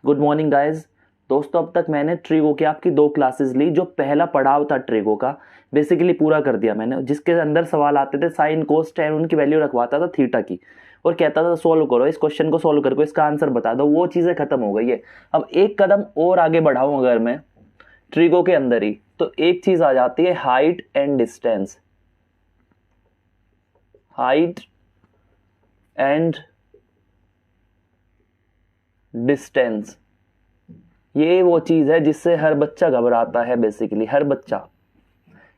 Good morning guys. दोस्तों, अब तक मैंने ट्रिगो की आपकी 2 क्लासेस ली। जो पहला पड़ाव था ट्रिगो का बेसिकली पूरा कर दिया मैंने, जिसके अंदर सवाल आते थे साइन कोस टेन, उनकी वैल्यू रखवाता था थीटा की और कहता था सोल्व करो, इस क्वेश्चन को सोल्व करके इसका आंसर बता दो। वो चीजें खत्म हो गई है। अब एक कदम और आगे बढ़ाऊं अगर मैं ट्रिगो के अंदर ही, तो एक चीज आ जाती है height and distance. Height and distance, ये वो चीज है जिससे हर बच्चा घबराता है। बेसिकली हर बच्चा,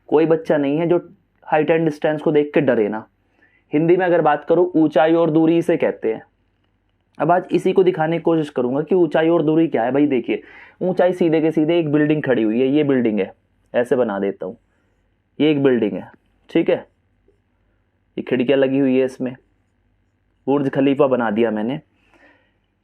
कोई बच्चा नहीं है जो हाइट एंड डिस्टेंस को देख के डरे ना। हिंदी में अगर बात करूं, ऊंचाई और दूरी इसे कहते हैं। अब आज इसी को दिखाने की कोशिश करूंगा कि ऊंचाई और दूरी क्या है। भाई देखिए, ऊंचाई सीधे के सीधे एक बिल्डिंग खड़ी हुई है, ये बिल्डिंग है, ऐसे बना देता हूं, ये एक बिल्डिंग है, ठीक है। ये खिड़कियां लगी हुई है, इसमें बुर्ज खलीफा बना दिया मैंने।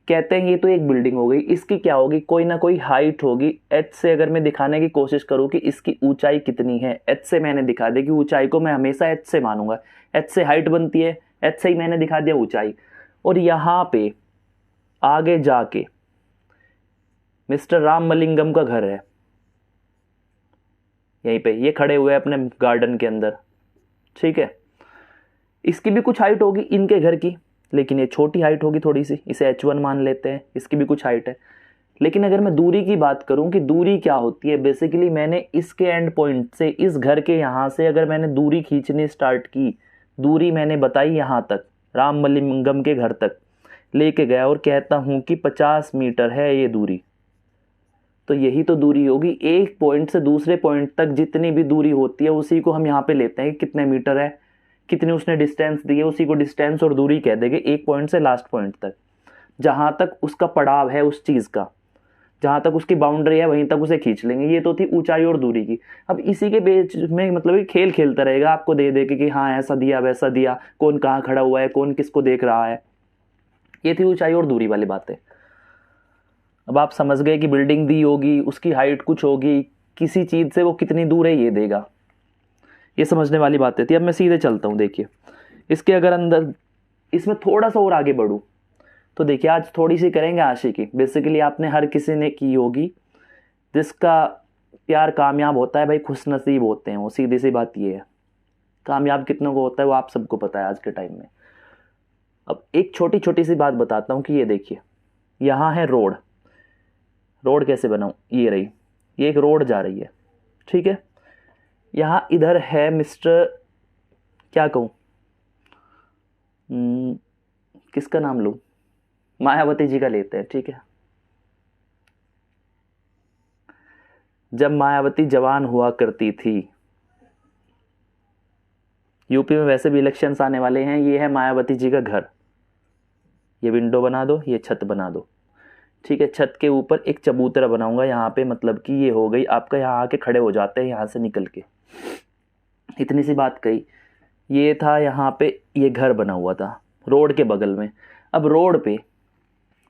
कहते हैं ये तो एक बिल्डिंग हो गई, इसकी क्या होगी, कोई ना कोई हाइट होगी। एच से अगर मैं दिखाने की कोशिश करूं कि इसकी ऊंचाई कितनी है, एच से मैंने दिखा दिया कि ऊंचाई को मैं हमेशा एच से मानूंगा। एच से हाइट बनती है, एच से ही मैंने दिखा दिया ऊंचाई। और यहां पे आगे जाके मिस्टर रामलिंगम का घर है, यहीं पे ये खड़े हुए हैं अपने गार्डन के अंदर, ठीक है। इसकी भी कुछ हाइट होगी इनके घर की, लेकिन ये छोटी हाइट होगी थोड़ी सी, इसे h1 मान लेते हैं। इसकी भी कुछ हाइट है। लेकिन अगर मैं दूरी की बात करूं कि दूरी क्या होती है, बेसिकली मैंने इसके एंड पॉइंट से, इस घर के यहां से अगर मैंने दूरी खींचनी स्टार्ट की, दूरी मैंने बताई यहां तक, रामलिंगम के घर तक लेके गया और कहता हूं कि 50 मीटर है ये दूरी, तो यही तो दूरी होगी। एक पॉइंट से दूसरे पॉइंट तक जितनी भी दूरी होती है उसी को हम यहाँ पे लेते हैं कि कितने मीटर है, कितनी उसने डिस्टेंस दी है, उसी को डिस्टेंस और दूरी कह देंगे। एक पॉइंट से लास्ट पॉइंट तक, जहां तक उसका पड़ाव है उस चीज का, जहां तक उसकी बाउंड्री है वहीं तक उसे खींच लेंगे। ये तो थी ऊंचाई और दूरी की। अब इसी के बीच में मतलब खेल खेलता रहेगा, आपको दे दे के कि हाँ ऐसा दिया वैसा दिया, कौन कहाँ खड़ा हुआ है, कौन किसको देख रहा है। ये थी ऊंचाई और दूरी वाली बातें। अब आप समझ गए कि बिल्डिंग दी होगी, उसकी हाइट कुछ होगी, किसी चीज से वो कितनी दूर है ये देगा। ये समझने वाली बातें थी। अब मैं सीधे चलता हूँ। देखिए, इसके अगर अंदर इसमें थोड़ा सा और आगे बढ़ूँ तो देखिए, आज थोड़ी सी करेंगे आशिकी। बेसिकली आपने हर किसी ने की होगी। जिसका प्यार कामयाब होता है भाई, खुश नसीब होते हैं वो, सीधी सी बात ये है। कामयाब कितनों को होता है वो आप सबको पता है आज के टाइम में। अब एक छोटी छोटी सी बात बताता हूँ कि ये देखिए, यहाँ है रोड। रोड कैसे बनाऊँ, ये रही, ये एक रोड जा रही है, ठीक है। यहाँ इधर है मिस्टर, क्या कहूँ, किसका नाम लूँ, मायावती जी का लेते हैं, ठीक है। जब मायावती जवान हुआ करती थी, यूपी में वैसे भी इलेक्शंस आने वाले हैं। ये है मायावती जी का घर। ये विंडो बना दो, ये छत बना दो, ठीक है। छत के ऊपर एक चबूतरा बनाऊंगा यहाँ पे, मतलब कि ये हो गई आपका, यहाँ आके खड़े हो जाते हैं यहाँ से निकल के। इतनी सी बात कही। ये था यहाँ पे, ये घर बना हुआ था रोड के बगल में। अब रोड पे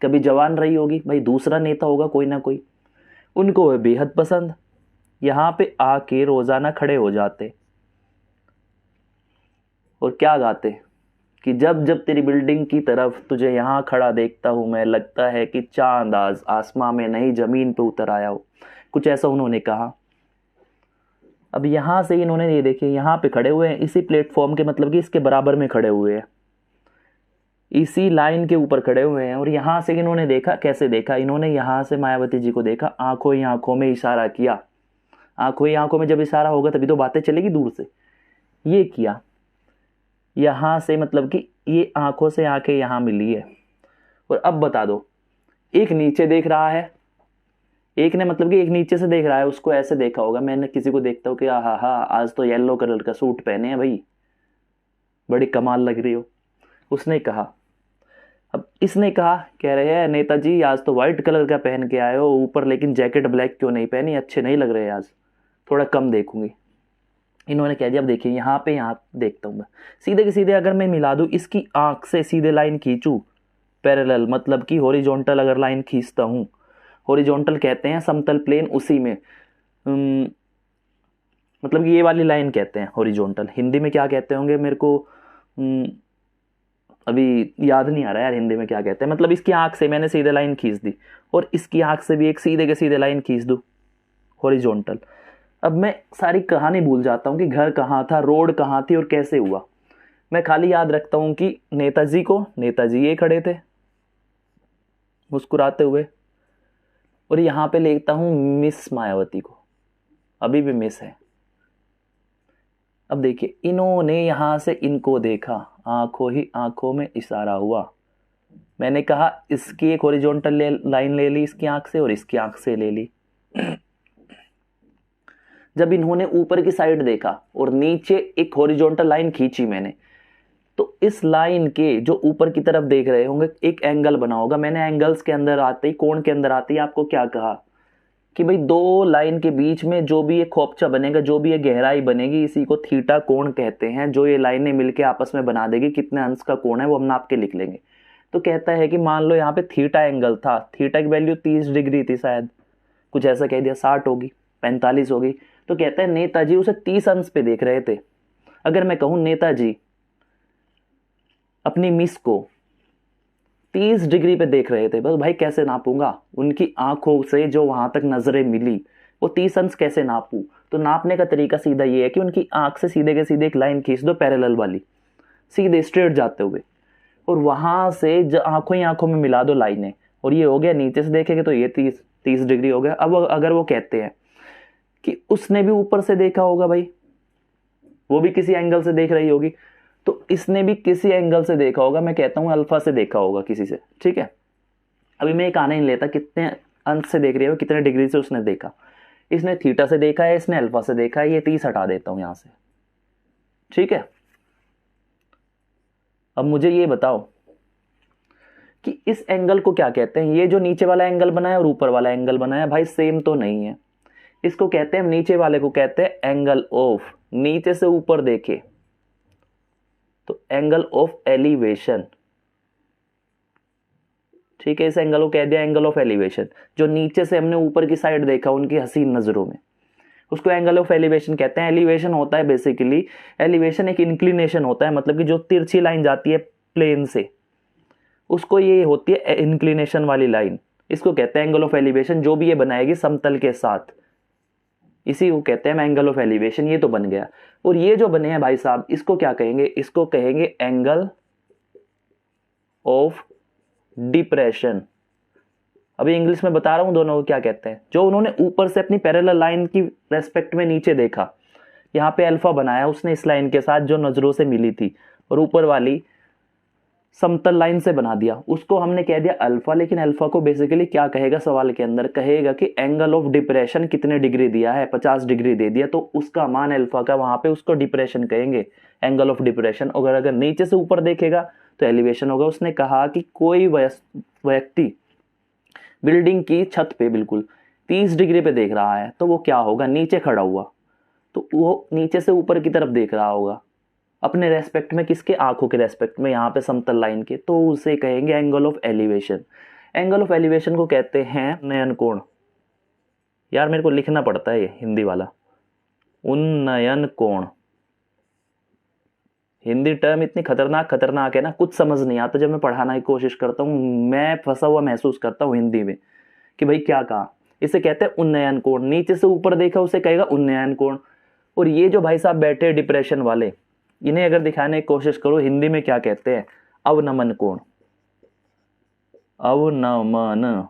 कभी जवान रही होगी भाई, दूसरा नेता होगा कोई ना कोई, उनको है बेहद पसंद। यहाँ पे आके रोजाना खड़े हो जाते और क्या गाते कि जब जब तेरी बिल्डिंग की तरफ तुझे यहाँ खड़ा देखता हूं मैं, लगता है कि चांद आज आसमां में नहीं जमीन पे उतर आया हो। कुछ ऐसा उन्होंने कहा। अब यहां से इन्होंने, ये देखिए यहाँ पे खड़े हुए हैं इसी प्लेटफॉर्म के, मतलब कि इसके बराबर में खड़े हुए हैं, इसी लाइन के ऊपर खड़े हुए हैं। और यहां से इन्होंने देखा, कैसे देखा इन्होंने, यहां से मायावती जी को देखा, आंखों ही आंखों में इशारा किया। आंखों ही आंखों में जब इशारा होगा तभी तो बातें चलेगी दूर से। ये किया यहां से, मतलब कि ये आंखों से आंखें यहां मिली है। और अब बता दो, एक नीचे देख रहा है, एक ने मतलब कि एक नीचे से देख रहा है, उसको ऐसे देखा होगा। मैंने किसी को देखता हूँ कि हा हा आज तो येलो कलर का सूट पहने हैं भाई, बड़ी कमाल लग रही हो, उसने कहा। अब इसने कहा, कह रहे हैं नेताजी आज तो व्हाइट कलर का पहन के आए हो ऊपर, लेकिन जैकेट ब्लैक क्यों नहीं पहनी, अच्छे नहीं लग रहे आज, थोड़ा कम देखूंगी। इन्होंने कह दिया अब देखिए यहाँ पे, यहाँ देखता हूँ मैं सीधे के सीधे, अगर मैं मिला दूँ इसकी आंख से सीधे लाइन खींचूँ पैरेलल, मतलब कि हॉरिजॉन्टल अगर लाइन खींचता हूँ, हॉरिजॉन्टल कहते हैं समतल प्लेन, उसी में मतलब कि ये वाली लाइन कहते हैं हॉरिजॉन्टल। हिंदी में क्या कहते होंगे मेरे को अभी याद नहीं आ रहा यार हिंदी में क्या कहते हैं, मतलब इसकी आंख से मैंने सीधे लाइन खींच दी और इसकी आंख से भी एक सीधे के सीधे लाइन खींच दूँ हॉरिजॉन्टल। अब मैं सारी कहानी भूल जाता हूँ कि घर कहाँ था, रोड कहाँ थी और कैसे हुआ। मैं खाली याद रखता हूँ कि नेताजी ये खड़े थे मुस्कुराते हुए, और यहाँ पे लिखता हूँ मिस मायावती को, अभी भी मिस है। अब देखिए, इन्होंने यहाँ से इनको देखा, आंखों ही आंखों में इशारा हुआ। मैंने कहा इसकी एक हॉरिजॉन्टल लाइन ले ली इसकी आंख से और इसकी आंख से ले ली। जब इन्होंने ऊपर की साइड देखा और नीचे एक हॉरिजॉन्टल लाइन खींची मैंने, तो इस लाइन के जो ऊपर की तरफ देख रहे होंगे एक एंगल बना होगा। मैंने एंगल्स के अंदर आते ही, कोण के अंदर आते ही आपको क्या कहा कि भाई दो लाइन के बीच में जो भी ये खोपचा बनेगा, जो भी ये गहराई बनेगी, इसी को थीटा कोण कहते हैं। जो ये लाइनें मिलके आपस में बना देगी, कितने अंश का कोण है वो हम नाप के लिख लेंगे। तो कहता है कि मान लो यहाँ पे थीटा एंगल था, थीटा की वैल्यू 30 डिग्री थी, शायद कुछ ऐसा कह दिया, 60 होगी, 45 होगी। तो कहता है नेताजी उसे 30 अंश पे देख रहे थे। अगर मैं कहूं नेताजी अपनी मिस को 30 डिग्री पे देख रहे थे, बस भाई कैसे नापूंगा? उनकी आंखों से जो वहां तक नजरें मिली वो 30 अंश कैसे नापूं? तो नापने का तरीका सीधा ये है कि उनकी आंख से सीधे के सीधे एक लाइन खींच दो पैरेलल वाली, सीधे स्ट्रेट जाते हुए, और वहां से आंखों ही आंखों में मिला दो लाइनें, और ये हो गया। नीचे से देखेंगे तो ये 30 डिग्री हो गया। अब अगर वो कहते हैं कि उसने भी ऊपर से देखा होगा, भाई वो भी किसी एंगल से देख रही होगी, तो इसने भी किसी एंगल से देखा होगा। मैं कहता हूं अल्फा से देखा होगा किसी से, ठीक है। अभी मैं एक आने नहीं लेता कितने अंश से देख रही है, कितने डिग्री से उसने देखा। इसने थीटा से देखा है, इसने अल्फा से देखा है, ये 30 हटा देता हूं यहां से, ठीक है। अब मुझे ये बताओ कि इस एंगल को क्या कहते हैं? ये जो नीचे वाला एंगल बना है और ऊपर वाला एंगल बना है, भाई सेम तो नहीं है। इसको कहते हैं, नीचे वाले को कहते हैं एंगल ऑफ, नीचे से ऊपर देखे तो एंगल ऑफ एलिवेशन, ठीक है। इस एंगल को कह दिया एंगल ऑफ एलिवेशन। जो नीचे से हमने ऊपर की साइड देखा उनकी हसीन नजरों में, उसको एंगल ऑफ एलिवेशन कहते हैं। एलिवेशन होता है बेसिकली, एलिवेशन एक इंक्लिनेशन होता है, मतलब कि जो तिरछी लाइन जाती है प्लेन से, उसको ये होती है इंक्लिनेशन वाली लाइन, इसको कहते हैं एंगल ऑफ एलिवेशन। जो भी ये बनाएगी समतल के साथ, इसी को कहते हैं एंगल ऑफ एलिवेशन। ये तो बन गया। और ये जो बने हैं भाई साहब, इसको क्या कहेंगे? इसको कहेंगे एंगल ऑफ डिप्रेशन। अभी इंग्लिश में बता रहा हूं दोनों को क्या कहते हैं। जो उन्होंने ऊपर से अपनी पैरेलल लाइन की रेस्पेक्ट में नीचे देखा, यहां पे अल्फा बनाया उसने इस लाइन के साथ जो नजरों से मिली थी, और ऊपर वाली समतल लाइन से बना दिया, उसको हमने कह दिया अल्फा। लेकिन अल्फा को बेसिकली क्या कहेगा सवाल के अंदर? कहेगा कि एंगल ऑफ डिप्रेशन कितने डिग्री दिया है, 50 डिग्री दे दिया, तो उसका मान अल्फा का, वहां पे उसको डिप्रेशन कहेंगे, एंगल ऑफ डिप्रेशन। और अगर नीचे से ऊपर देखेगा तो एलिवेशन होगा। उसने कहा कि कोई व्यक्ति बिल्डिंग की छत पे बिल्कुल 30 डिग्री पे देख रहा है, तो वो क्या होगा? नीचे खड़ा हुआ, तो वो नीचे से ऊपर की तरफ देख रहा होगा अपने रेस्पेक्ट में, किसके? आंखों के रेस्पेक्ट में, यहाँ पे समतल लाइन के, तो उसे कहेंगे angle of elevation. Angle of elevation को कहते हैं उन्नयन कोण। यार मेरे को लिखना पड़ता है ये हिंदी वाला, उन्नयन कोण। हिंदी टर्म इतनी खतरनाक है ना, कुछ समझ नहीं आता। जब मैं पढ़ाना की कोशिश करता हूँ मैं फंसा हुआ महसूस करता हूँ हिंदी में कि भाई क्या कहा। इसे कहते हैं उन्नयन कोण। नीचे से ऊपर देखा उसे कहेगा उन्नयन कोण। और ये जो भाई साहब बैठे डिप्रेशन वाले, इन्हें अगर दिखाने की कोशिश करो हिंदी में क्या कहते हैं? अवनमन कोण। अवनमन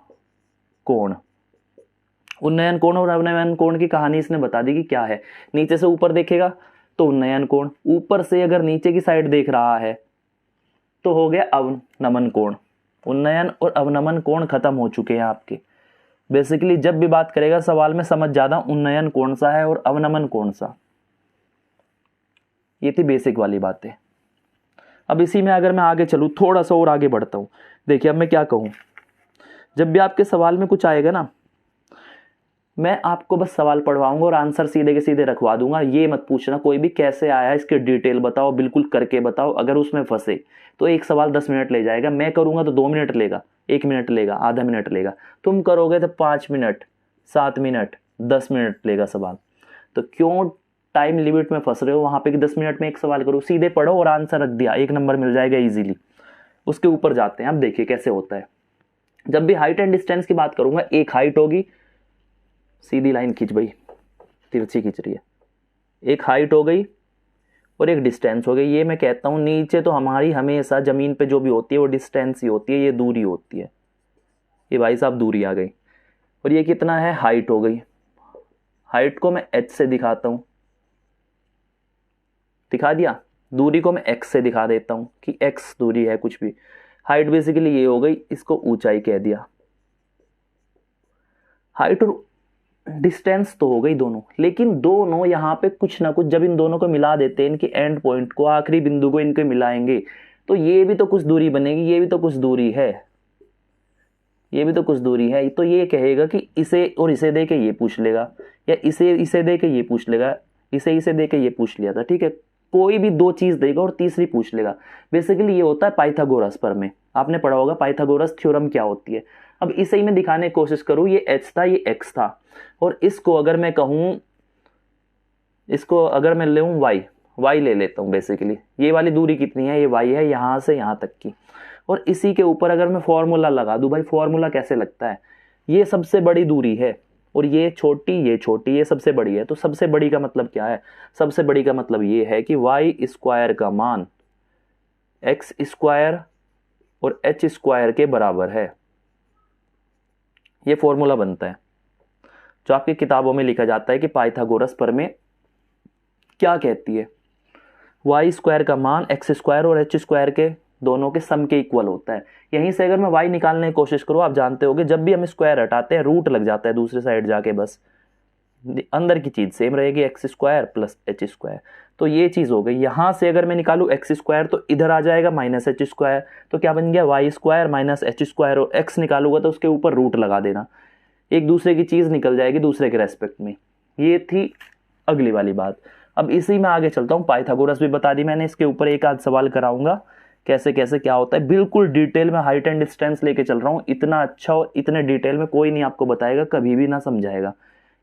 कोण। उन्नयन कोण और अवनमन कोण की कहानी इसने बता दी कि क्या है। नीचे से ऊपर देखेगा तो उन्नयन कोण, ऊपर से अगर नीचे की साइड देख रहा है तो हो गया अवनमन कोण। उन्नयन और अवनमन कोण खत्म हो चुके हैं आपके। बेसिकली जब भी बात करेगा सवाल में समझ ज्यादा उन्नयन कौन सा है और अवनमन कौन सा। ये थी बेसिक वाली बातें। अब इसी में अगर मैं आगे चलूँ, थोड़ा सा और आगे बढ़ता हूँ। देखिए अब मैं क्या कहूँ, जब भी आपके सवाल में कुछ आएगा ना, मैं आपको बस सवाल पढ़वाऊंगा और आंसर सीधे के सीधे रखवा दूंगा। ये मत पूछना कोई भी कैसे आया, इसके डिटेल बताओ, बिल्कुल करके बताओ। अगर उसमें फंसे तो एक सवाल 10 मिनट ले जाएगा, मैं करूंगा तो 2 मिनट लेगा, 1 मिनट लेगा, आधा मिनट लेगा। तुम करोगे तो 5 मिनट, 7 मिनट, 10 मिनट लेगा सवाल। तो क्यों टाइम लिमिट में फंस रहे हो वहां पे कि 10 मिनट में एक सवाल करो? सीधे पढ़ो और आंसर रख दिया, 1 नंबर मिल जाएगा इजीली। उसके ऊपर जाते हैं। अब देखिए कैसे होता है। जब भी हाइट एंड डिस्टेंस की बात करूंगा, एक हाइट होगी, सीधी लाइन खींच भाई, तिरछी खींच रही है, एक हाइट हो गई और एक डिस्टेंस हो गई। ये मैं कहता हूं नीचे तो हमारी हमेशा जमीन पे जो भी होती है वो डिस्टेंस ही होती है, ये दूरी होती है। ये भाई साहब दूरी आ गई। और ये कितना है, हाइट हो गई। हाइट को मैं h से दिखाता हूं, दिखा दिया। दूरी को मैं x से दिखा देता हूं कि x दूरी है कुछ भी। हाइट बेसिकली ये हो गई, इसको ऊंचाई कह दिया। हाइट और डिस्टेंस तो हो गई दोनों, लेकिन दोनों यहां पे कुछ ना कुछ, जब इन दोनों को मिला देते हैं, इनके एंड पॉइंट को, आखिरी बिंदु को इनके मिलाएंगे, तो ये भी तो कुछ दूरी बनेगी, ये भी तो कुछ दूरी है, ये भी तो कुछ दूरी है। तो ये कहेगा कि इसे और इसे दे के ये पूछ लेगा, या इसे दे के ये पूछ लेगा, इसे दे के ये पूछ लिया था, ठीक है। कोई भी दो चीज देगा और तीसरी पूछ लेगा। बेसिकली ये होता है पाइथागोरस प्रमेय, आपने पढ़ा होगा पाइथागोरस थ्योरम क्या होती है। अब इसे ही मैं दिखाने की कोशिश करूं, ये h था, ये x था, और इसको अगर मैं कहूं, इसको अगर मैं लूं y ले लेता हूं। बेसिकली ये वाली दूरी कितनी है, ये y है यहां से यहां तक की। और इसी के ऊपर अगर मैं फॉर्मूला लगा दूं, भाई फॉर्मूला कैसे लगता है, ये सबसे बड़ी दूरी है और ये छोटी, ये सबसे बड़ी है। तो सबसे बड़ी का मतलब क्या है, सबसे बड़ी का मतलब ये है कि वाई स्क्वायर का मान एक्स स्क्वायर और एच स्क्वायर के बराबर है। ये फॉर्मूला बनता है जो आपकी किताबों में लिखा जाता है कि पाइथागोरस प्रमेय क्या कहती है। वाई स्क्वायर का मान एक्स स्क्वायर और एच स्क्वायर के दोनों के सम के इक्वल होता है। यहीं से अगर मैं y निकालने की कोशिश करूं, आप जानते होंगे जब भी हम स्क्वायर हटाते हैं रूट लग जाता है दूसरी साइड जाके, बस अंदर की चीज सेम रहेगी, x square plus H square. तो ये चीज हो गई। यहां से अगर मैं निकालू एक्स स्क्वायर तो इधर आ जाएगा माइनस एच स्क्वायर, तो क्या बन गया y square minus h square, और एक्स निकालूंगा तो उसके ऊपर रूट लगा देना, एक दूसरे की चीज निकल जाएगी दूसरे के रेस्पेक्ट में। ये थी अगली वाली बात। अब इसी में आगे चलता हूं, पाइथागोरस भी बता दी मैंने, इसके ऊपर एक आध सवाल कराऊंगा कैसे कैसे क्या होता है। बिल्कुल डिटेल में हाइट एंड डिस्टेंस लेके चल रहा हूं, इतना अच्छा और इतने डिटेल में कोई नहीं आपको बताएगा, कभी भी ना समझाएगा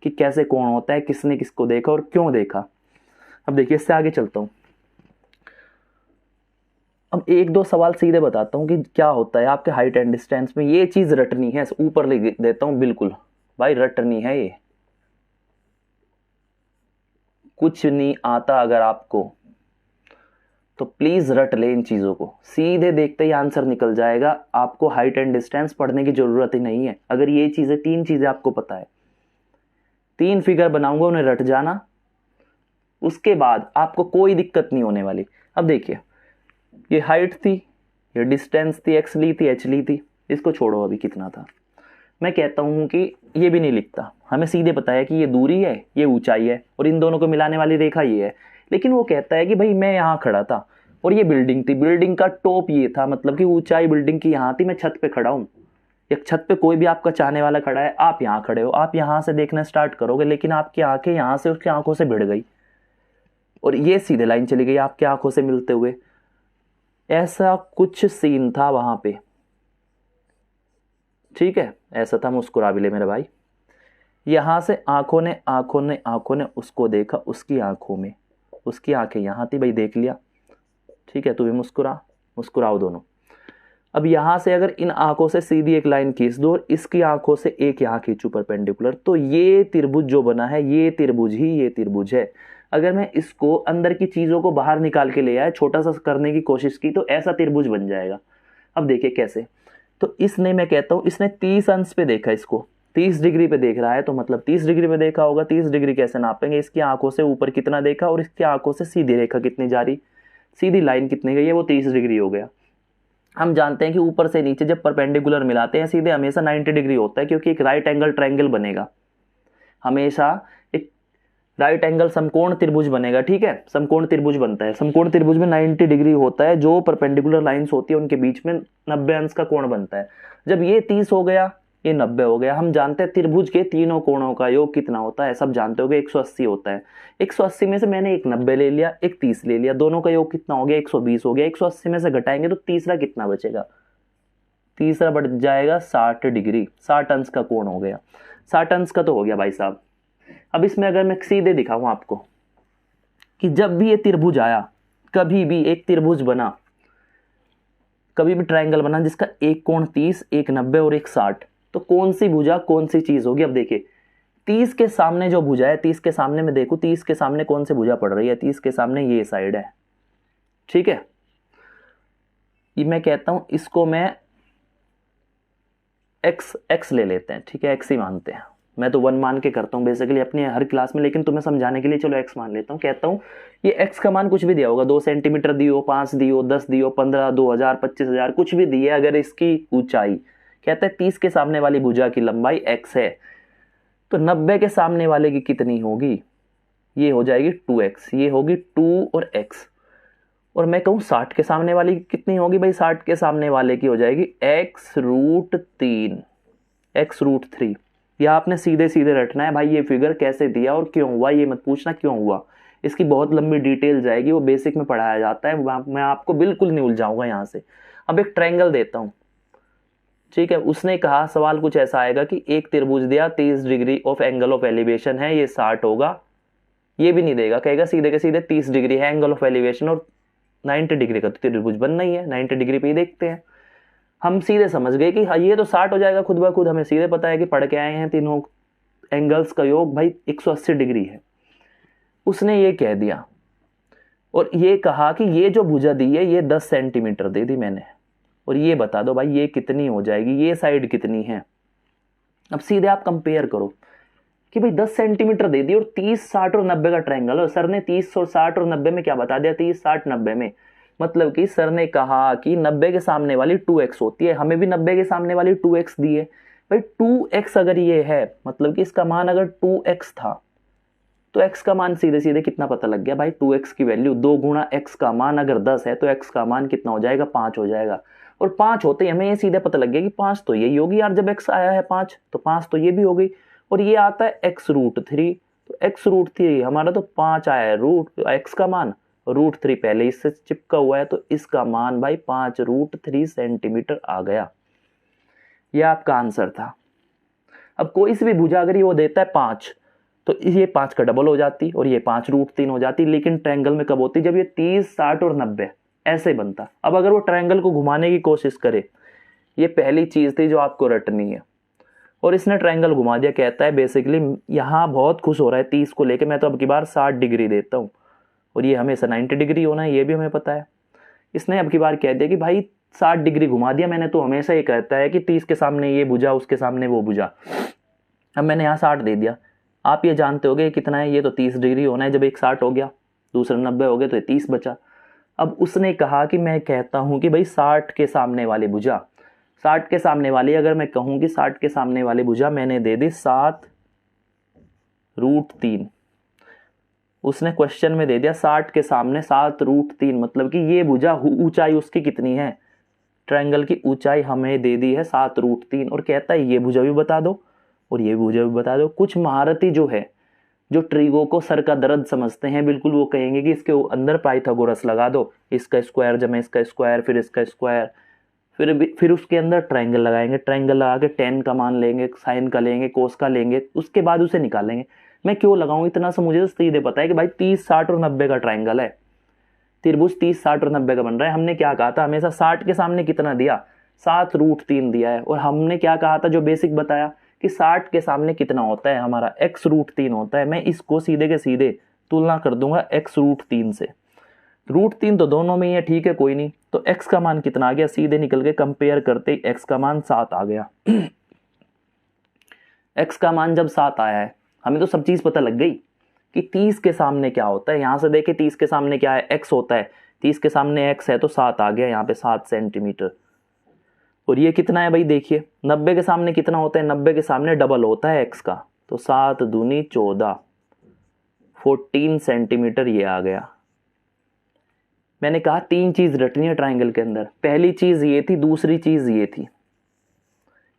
कि कैसे कौन होता है, किसने किसको देखा और क्यों देखा। अब देखिए इससे आगे चलता हूं। अब एक दो सवाल सीधे बताता हूं कि क्या होता है आपके हाइट एंड डिस्टेंस में। ये चीज रटनी है, ऊपर लिख देता हूं, बिल्कुल भाई रटनी है। ये कुछ नहीं आता अगर आपको तो प्लीज रट ले इन चीजों को, सीधे देखते ही आंसर निकल जाएगा। आपको हाइट एंड डिस्टेंस पढ़ने की जरूरत ही नहीं है अगर ये चीजें, तीन चीजें आपको पता है। तीन फिगर बनाऊंगा, उन्हें रट जाना, उसके बाद आपको कोई दिक्कत नहीं होने वाली। अब देखिए ये हाइट थी, ये डिस्टेंस थी, एक्स ली थी, एच ली थी, इसको छोड़ो अभी कितना था। मैं कहता हूं कि ये भी नहीं लिखता, हमें सीधे पता है कि ये दूरी है, ये ऊंचाई है, और इन दोनों को मिलाने वाली रेखा ये है। लेकिन वो कहता है कि भाई मैं यहाँ खड़ा था और ये बिल्डिंग थी, बिल्डिंग का टॉप ये था, मतलब कि ऊंचाई बिल्डिंग की यहाँ थी, मैं छत पे खड़ा हूँ। एक छत पे कोई भी आपका चाहने वाला खड़ा है, आप यहाँ खड़े हो, आप यहाँ से देखना स्टार्ट करोगे, लेकिन आपकी आंखें यहाँ से उसकी आंखों से भिड़ गई और ये सीधे लाइन चली गई आपकी आंखों से मिलते हुए। ऐसा कुछ सीन था वहां पे, ठीक है, ऐसा था। मुस्कुरा भी ले मेरे भाई। यहां से आंखों ने उसको देखा, उसकी आंखों में, उसकी आंखें यहां थी भाई, देख लिया, ठीक है। तू भी मुस्कुराओ दोनों। अब यहां से अगर इन आंखों से सीधी एक लाइन खींच दो और इसकी आंखों से एक यहां खींचू परपेंडिकुलर, तो ये त्रिभुज जो बना है, ये त्रिभुज ही ये त्रिभुज है। अगर मैं इसको अंदर की चीजों को बाहर निकाल के ले आया, छोटा सा करने की कोशिश की, तो ऐसा त्रिभुज बन जाएगा। अब देखिए कैसे, तो इसने, मैं कहता हूं इसने 30 अंश पे देखा, इसको 30 डिग्री पे देख रहा है, तो मतलब 30 डिग्री पे देखा होगा। 30 डिग्री कैसे नापेंगे, इसकी आंखों से ऊपर कितना देखा और इसकी आंखों से सीधी रेखा कितनी जा रही, सीधी लाइन कितनी गई है, वो 30 डिग्री हो गया। हम जानते हैं कि ऊपर से नीचे जब परपेंडिकुलर मिलाते हैं सीधे, हमेशा 90 डिग्री होता है, क्योंकि एक राइट एंगल ट्रायंगल बनेगा, हमेशा एक राइट एंगल समकोण त्रिभुज बनेगा, ठीक है। समकोण त्रिभुज बनता है, समकोण त्रिभुज में 90 डिग्री होता है, जो परपेंडिकुलर लाइंस होती है उनके बीच में 90 अंश का कोण बनता है। जब ये 30 हो गया, ये 90 हो गया। हम जानते हैं त्रिभुज के तीनों कोणों का योग कितना होता है, सब जानते होगे 180 होता है। 180 में से मैंने एक 90 ले लिया, एक 30 ले लिया, दोनों का योग कितना हो गया, 120 हो गया। 180 में से घटाएंगे तो तीसरा कितना बचेगा, तीसरा बढ़ जाएगा 60 डिग्री, 60 अंश का कोण हो गया। 60 अंश का तो हो गया भाई साहब। अब इसमें अगर मैं सीधे दिखाऊं आपको कि जब भी ये त्रिभुज आया, कभी भी एक त्रिभुज बना, कभी भी ट्रायंगल बना जिसका एक कोण 30, एक 90 और एक 60, तो कौन सी भुजा कौन सी चीज होगी? अब देखिए 30 के सामने जो भुजा है, 30 के सामने में देखूं 30 के सामने कौन सी भुजा पड़ रही है? 30 के सामने ये साइड है, ठीक है। ये मैं कहता हूं इसको मैं एक्स ले लेते हैं, ठीक है, एक्स ही मानते हैं। मैं तो 1 मान के करता हूं बेसिकली अपनी हर क्लास में, लेकिन तुम्हें समझाने के लिए चलो एक्स मान लेता हूं। कहता हूं ये एक्स का मान कुछ भी दिया होगा, 2 सेंटीमीटर दियो, 5 दियो, 10 दियो, 15, 2000, 25,000, कुछ भी दिए। अगर इसकी ऊंचाई कहता है 30 के सामने वाली भुजा की लंबाई एक्स है, तो 90 के सामने वाले की कितनी होगी? ये हो जाएगी 2x, ये होगी 2 और x। और मैं कहूँ 60 के सामने वाली की कितनी होगी भाई? 60 के सामने वाले की हो जाएगी x√3, x√3। या आपने सीधे सीधे रटना है भाई ये फिगर कैसे दिया और क्यों हुआ, ये मत पूछना क्यों हुआ, इसकी बहुत लंबी डिटेल जाएगी, वो बेसिक में पढ़ाया जाता है, मैं आपको बिल्कुल नहीं उलझाऊंगा यहाँ से। अब एक ट्रायंगल देता हूँ, ठीक है। उसने कहा सवाल कुछ ऐसा आएगा कि एक त्रिभुज दिया 30 degree of angle of elevation है, ये 60 होगा। ये भी नहीं देगा, कहेगा सीधे के सीधे 30 डिग्री है एंगल ऑफ एलिवेशन और 90 डिग्री का तो त्रिभुज बनना ही है, 90 डिग्री पे ही देखते हैं। हम सीधे समझ गए कि हाँ ये तो 60 हो जाएगा खुद ब खुद, हमें सीधे पता है कि पढ़ के आए हैं तीनों एंगल्स का योग भाई 180 डिग्री है। उसने ये कह दिया और ये कहा कि ये जो भुजा दी है ये 10 सेंटीमीटर दे दी मैंने, और ये बता दो भाई ये कितनी हो जाएगी, ये साइड कितनी है। अब सीधे आप कंपेयर करो कि भाई 10 सेंटीमीटर दे दी और 30, 60 और 90 का ट्रायंगल, और सर ने 30 और 60 और 90 में क्या बता दिया? 30, 60, 90 में, मतलब कि सर ने कहा कि 90 के सामने वाली 2x होती है, हमें भी 90 के सामने वाली 2x दी है। भाई 2x अगर ये है, मतलब कि इसका मान अगर 2x था, तो x का मान सीधे सीधे कितना पता लग गया भाई? 2x की वैल्यू 2 गुणा x का मान अगर 10 है तो x का मान कितना हो जाएगा? 5 हो जाएगा। और 5 होते ही हमें ये सीधे पता लग गया कि 5 तो यही होगी यार, जब x आया है 5 तो 5 तो ये भी हो गई। और ये आता है x√3, तो x√3 हमारा तो 5 आया है, रूट x का मान, √3 पहले इससे चिपका हुआ है, तो इसका मान भाई 5√3 सेंटीमीटर आ गया। यह आपका आंसर था। अब कोई सी भी भुजा अगर ये वो देता है 5, तो ये 5 का डबल हो जाती और ये 5√3 हो जाती, लेकिन ट्रायंगल में कब होती? जब ये 30, 60 और 90 ऐसे बनता। अब अगर वो ट्रायंगल को घुमाने की कोशिश करे, ये पहली चीज थी जो आपको रटनी है, और इसने ट्रायंगल घुमा दिया। कहता है बेसिकली यहाँ बहुत खुश हो रहा है 30 को लेके, मैं तो अब की बार 60 डिग्री देता हूँ, और ये हमेशा 90 डिग्री होना है, ये भी हमें पता है। इसने अब की बार कह दिया कि भाई 60 डिग्री घुमा दिया मैंने, तो हमेशा ये कहता है कि 30 के सामने ये भुजा, उसके सामने वो भुजा। अब मैंने यहाँ 60 दे दिया, आप ये जानते होगे कितना है? ये तो 30 डिग्री होना है, जब एक 60 हो गया, दूसरा 90 हो गया, तो ये 30 बचा। अब उसने कहा कि मैं कहता हूं कि भाई 60 के सामने वाली भुजा, 60 के सामने वाली, अगर मैं कहूं कि 60 के सामने वाली भुजा मैंने दे दी 7√3, उसने क्वेश्चन में दे दिया 60 के सामने 7√3, मतलब कि ये भुजा ऊंचाई उसकी कितनी है? ट्रायंगल की ऊंचाई हमें दे दी है 7√3, और कहता है ये भुजा भी बता दो और ये भुजा भी बता दो। कुछ महारथी जो है, जो ट्रिगो को सर का दर्द समझते हैं, बिल्कुल वो कहेंगे कि इसके अंदर पाइथागोरस लगा दो, इसका स्क्वायर जमा इसका स्क्वायर फिर इसका स्क्वायर, फिर उसके अंदर ट्रायंगल लगाएंगे, ट्रायंगल लगा के tan का मान लेंगे, साइन का लेंगे, कोस का लेंगे, उसके बाद उसे निकालेंगे। मैं क्यों लगाऊं इतना सा? मुझे तो सीधे पता है कि भाई 30, 60 और 90 का ट्रायंगल है, त्रिभुज 30, 60 और 90 का बन रहा है। हमने क्या कहा था? हमेशा 60 के सामने कितना दिया? 7√3 दिया है। और हमने क्या कहा था, जो बेसिक बताया कि 60 के सामने कितना होता है? हमारा x√3 होता है। मैं इसको सीधे के सीधे तुलना कर दूंगा x√3 से। √3 तो दोनों में ही है, ठीक है, कोई नहीं। तो x का मान कितना आ गया? सीधे निकल के कंपेयर करते ही x का मान 7 आ गया। x का मान जब 7 आया है, हमें तो सब चीज पता लग गई कि 30 के सामने क्या होता है। यहां से देखे 30 के सामने क्या है? x होता है। 30 के सामने x है तो 7 आ गया यहाँ पे, 7 सेंटीमीटर। और ये कितना है भाई? देखिए 90 के सामने कितना होता है? 90 के सामने डबल होता है x का, तो 7 दूनी 14, 14 सेंटीमीटर ये आ गया। मैंने कहा 3 चीज रटनी है ट्रायंगल के अंदर। पहली चीज ये थी, दूसरी चीज ये थी,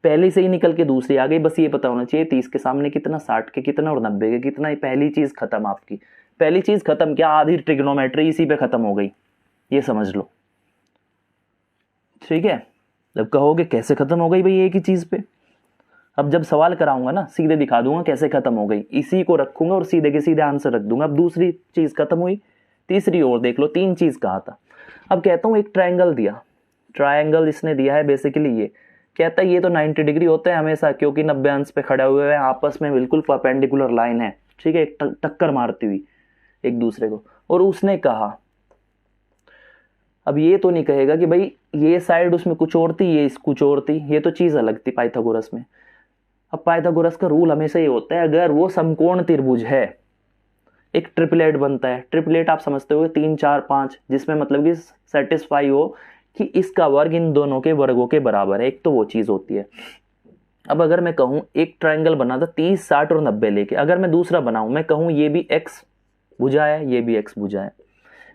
पहले से ही निकल के दूसरी आ गई। बस ये पता होना चाहिए 30 के सामने कितना, 60 के कितना और 90 के कितना। ये पहली चीज खत्म आपकी। पहली चीज खत्म क्या? आधी ट्रिग्नोमेट्री इसी पे खत्म हो गई, ये समझ लो, ठीक है। जब कहोगे कैसे खत्म हो गई भाई एक ही चीज पे, अब जब सवाल कराऊंगा ना सीधे दिखा दूंगा कैसे खत्म हो गई, इसी को रखूंगा और सीधे के सीधे आंसर रख दूंगा। अब दूसरी चीज खत्म हुई, तीसरी और देख लो। 3 चीज कहा था। अब कहता हूं एक ट्रायंगल दिया, ट्रायंगल इसने दिया है बेसिकली ये कहता है ये तो 90 डिग्री होते हैं हमेशा, क्योंकि 90 अंश पे खड़े हुए हैं, आपस में बिल्कुल परपेंडिकुलर लाइन है, ठीक है, एक टक्कर मारती हुई एक दूसरे को। और उसने कहा, अब ये तो नहीं कहेगा कि भाई ये साइड उसमें कुछ और थी, ये इस कुछ और थी, ये तो चीज अलग थी पाइथागोरस में। अब पाइथागोरस का रूल हमेशा ये होता है, अगर वो समकोण त्रिभुज है, एक ट्रिपलेट बनता है, ट्रिपलेट आप समझते हो 3 4 5, जिसमें मतलब कि सेटिस्फाई हो कि इसका वर्ग इन दोनों के वर्गों के बराबर है, एक तो वो चीज होती है। अब अगर मैं कहूं एक ट्रायंगल बना था 30 60 और 90 लेके, अगर मैं दूसरा बनाऊं, मैं कहूं ये भी x भुजा है, ये भी x भुजा है,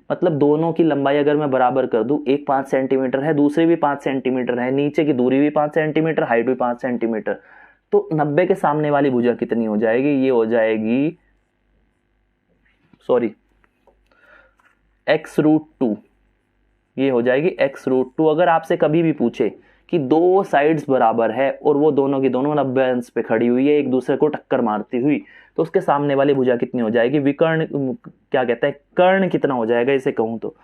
मतलब दोनों की लंबाई अगर मैं बराबर कर दूं, एक 5 सेंटीमीटर है, दूसरी भी 5 सेंटीमीटर है, नीचे की दूरी भी 5 सेंटीमीटर, हाइट भी 5 सेंटीमीटर, तो 90 के सामने वाली भुजा कितनी हो जाएगी, ये हो जाएगी सॉरी x√2, ये हो जाएगी x√2। अगर आपसे कभी भी पूछे कि दो साइड्स बराबर है और वो दोनों की दोनों 90 अंश पे खड़ी हुई है एक दूसरे को टक्कर मारती हुई, तो उसके सामने वाली भुजा कितनी हो जाएगी, विकर्ण क्या कहते हैं, कर्ण कितना हो जाएगा, इसे कहूं तो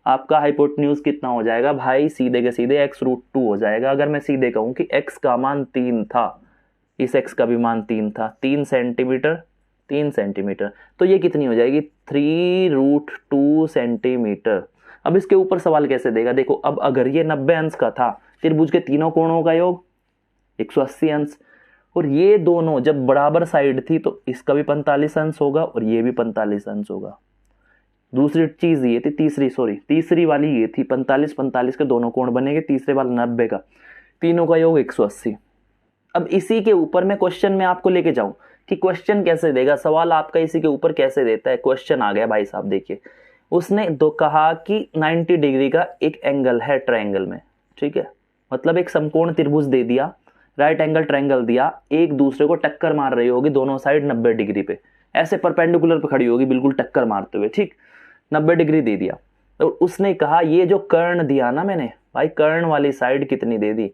आपका हाइपोटेन्यूज कितना हो जाएगा भाई, सीधे के सीधे x√2 हो जाएगा। अगर मैं सीधे कहूं कि x का मान 3 था, इस x का भी मान 3 था, 3 सेंटीमीटर 3 सेंटीमीटर, तो ये कितनी हो जाएगी 3√2 सेंटीमीटर। अब इसके ऊपर सवाल कैसे देगा, देखो अब अगर ये 90 अंश का था, त्रिभुज के तीनों कोणों का योग 180 अंश, और ये दोनों जब बराबर साइड थी तो इसका भी 45 अंश होगा और ये भी 45 अंश होगा। दूसरी चीज ये थी, तीसरी वाली ये थी 45 45 के दोनों कोण बनेंगे, तीसरे वाला 90 का, तीनों का योग 180। अब इसी के ऊपर मैं क्वेश्चन में आपको लेके जाऊं कि क्वेश्चन कैसे देगा, सवाल आपका इसी के ऊपर कैसे देता है। क्वेश्चन आ गया भाई साहब, देखिए उसने तो कहा कि 90 डिग्री का एक एंगल है ट्रायंगल में, ठीक है, मतलब एक समकोण त्रिभुज दे दिया, राइट एंगल ट्रायंगल दिया, एक दूसरे को टक्कर मार रही होगी दोनों साइड 90 डिग्री पे, ऐसे परपेंडिकुलर पे खड़ी होगी बिल्कुल टक्कर मारते हुए, ठीक, 90 डिग्री दे दिया। तो उसने कहा ये जो कर्ण दिया ना मैंने भाई, कर्ण वाली साइड कितनी दे दी,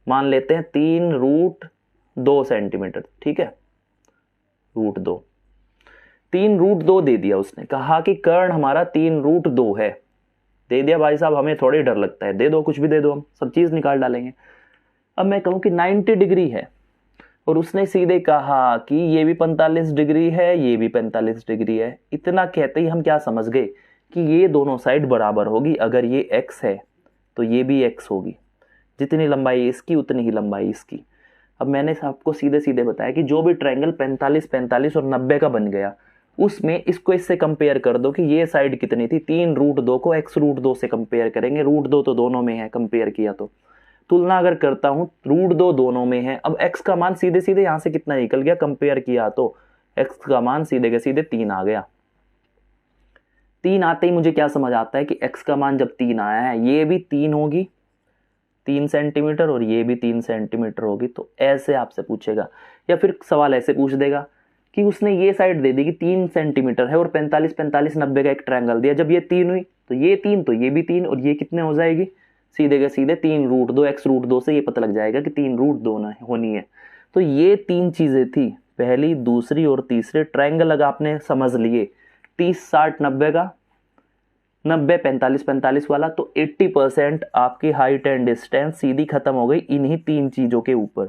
मान लेते हैं 3√2 सेंटीमीटर, ठीक है, √2, 3√2 दे दिया। उसने कहा कि कर्ण हमारा 3√2 है, दे दिया भाई साहब, हमें थोड़ी डर लगता है, दे दो कुछ भी दे दो, हम सब चीज निकाल डालेंगे। अब मैं कहूं कि 90 डिग्री है और उसने सीधे कहा कि ये भी 45 डिग्री है, ये भी 45 डिग्री है, इतना कहते ही हम क्या समझ गए कि ये दोनों साइड बराबर होगी। अगर ये x है तो ये भी x होगी, जितनी लंबाई इसकी उतनी ही लंबाई इसकी। अब मैंने आपको सीधे सीधे बताया कि जो भी ट्रायंगल 45 45 और 90 का बन गया, उसमें इसको इससे कंपेयर कर दो कि ये साइड कितनी थी, 3√2 को x√2 से कंपेयर करेंगे, √2 तो दोनों में है, कंपेयर किया तो तुलना अगर करता हूं, √2 दोनों में है। अब x का मान सीधे सीधे यहां से कितना निकल गया, कंपेयर किया तो x का मान सीधे के सीधे 3 आ गया। 3 आते ही मुझे क्या समझ आता है कि x का मान जब 3 आया है, ये भी 3 होगी 3 सेंटीमीटर और ये भी 3 सेंटीमीटर होगी। तो ऐसे आपसे पूछेगा, या फिर सवाल ऐसे पूछ देगा कि उसने ये साइड दे दी कि 3 सेंटीमीटर है और 45 45 90 का एक ट्रायंगल दिया, जब ये 3 हुई तो ये 3 तो ये भी 3, और ये कितने हो जाएगी, सीधे के सीधे 3√2, x√2 से ये पता लग जाएगा कि 3√2 होनी है। तो ये 3 चीजें थी, पहली दूसरी और तीसरे। ट्रायंगल अगर आपने समझ लिए 30 60 90 का, 90 45 45 वाला, तो 80% आपकी हाइट एंड डिस्टेंस सीधी खत्म हो गई इन्हीं 3 चीजों के ऊपर।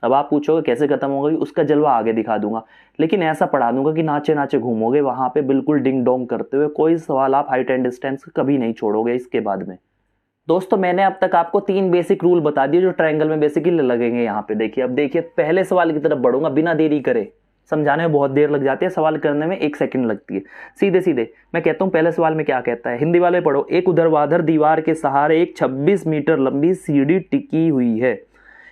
अब आप पूछोगे कैसे खत्म हो गई, उसका जलवा आगे दिखा दूंगा, लेकिन ऐसा पढ़ा दूंगा कि नाचे नाचे घूमोगे वहां पे बिल्कुल डिंग डोंग करते हुए, कोई सवाल आप हाइट एंड डिस्टेंस कभी नहीं छोड़ोगे इसके बाद में। दोस्तों मैंने अब तक आपको 3 बेसिक रूल बता दिए जो ट्रायंगल में बेसिकली लगेंगे यहाँ पे। देखिए अब देखिए पहले सवाल की तरफ बढ़ूंगा, बिना देरी करे, समझाने में बहुत देर लग जाती है, सवाल करने में 1 सेकंड लगती है। सीधे सीधे मैं कहता हूँ पहले सवाल में क्या कहता है, हिंदी वाले पढ़ो। एक ऊर्ध्वाधर दीवार के सहारे एक 26 मीटर लंबी सीढ़ी टिकी हुई है।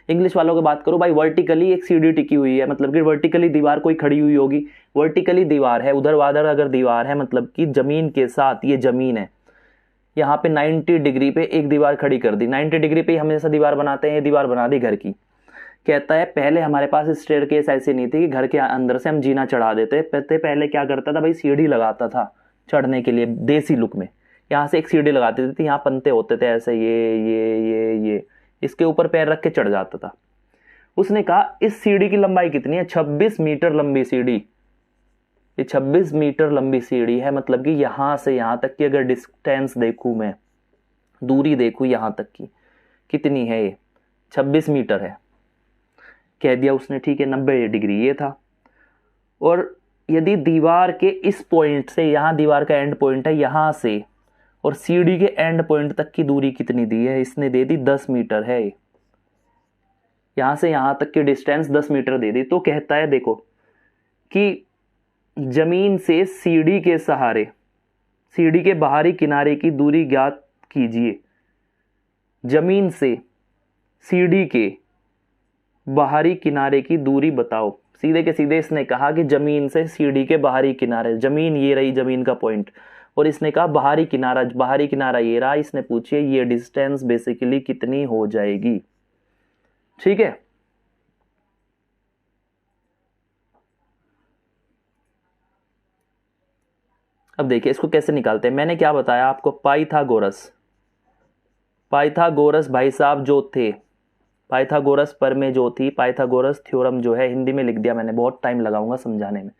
इंग्लिश वालों की बात करो भाई, वर्टिकली एक सीढ़ी टिकी हुई है, मतलब कि वर्टिकली दीवार कोई खड़ी हुई होगी, वर्टिकली दीवार है। ऊर्ध्वाधर अगर दीवार है मतलब कि जमीन के साथ, ये जमीन है, यहाँ पे 90 डिग्री पे एक दीवार खड़ी कर दी, 90 डिग्री पे हमेशा दीवार बनाते हैं, ये दीवार बना दी घर की। कहता है पहले हमारे पास स्टेयरकेस ऐसी नहीं थी कि घर के अंदर से हम जीना चढ़ा देते, पहले क्या करता था भाई, सीढ़ी लगाता था चढ़ने के लिए, देसी लुक में। यहाँ से एक सीढ़ी लगाते थे, यहाँ पंते होते थे ऐसे, ये इसके ऊपर पैर रख के चढ़ जाता था। उसने कहा इस सीढ़ी की लंबाई कितनी है, 26 मीटर लंबी सीढ़ी। ये 26 मीटर लंबी सीढ़ी है, मतलब कि यहां से यहां तक की अगर डिस्टेंस देखूं मैं, दूरी देखो यहाँ तक की कितनी है, ये 26 मीटर है। कह दिया उसने ठीक है 90 डिग्री ये था। और यदि दीवार के इस पॉइंट से, यहाँ दीवार का एंड पॉइंट है यहाँ से, और सीढ़ी के एंड पॉइंट तक की दूरी कितनी दी है, इसने दे दी 10 मीटर है। यहाँ से यहाँ तक की डिस्टेंस 10 मीटर दे दी। तो कहता है देखो कि जमीन से सीढ़ी के सहारे, सीढ़ी के बाहरी किनारे की दूरी ज्ञात कीजिए। जमीन से सीढ़ी के बाहरी किनारे की दूरी बताओ। सीधे के सीधे इसने कहा कि जमीन से सीढ़ी के बाहरी किनारे, जमीन ये रही जमीन का पॉइंट, और इसने कहा बाहरी किनारा, बाहरी किनारा ये रहा। इसने पूछिए ये डिस्टेंस बेसिकली कितनी हो जाएगी। ठीक है, अब देखिए इसको कैसे निकालते हैं। मैंने क्या बताया आपको, पाइथागोरस, पाइथागोरस भाई साहब जो थे, पाइथागोरस पर में जो थी, पाइथागोरस थ्योरम जो है, हिंदी में लिख दिया मैंने, बहुत टाइम लगाऊंगा समझाने में।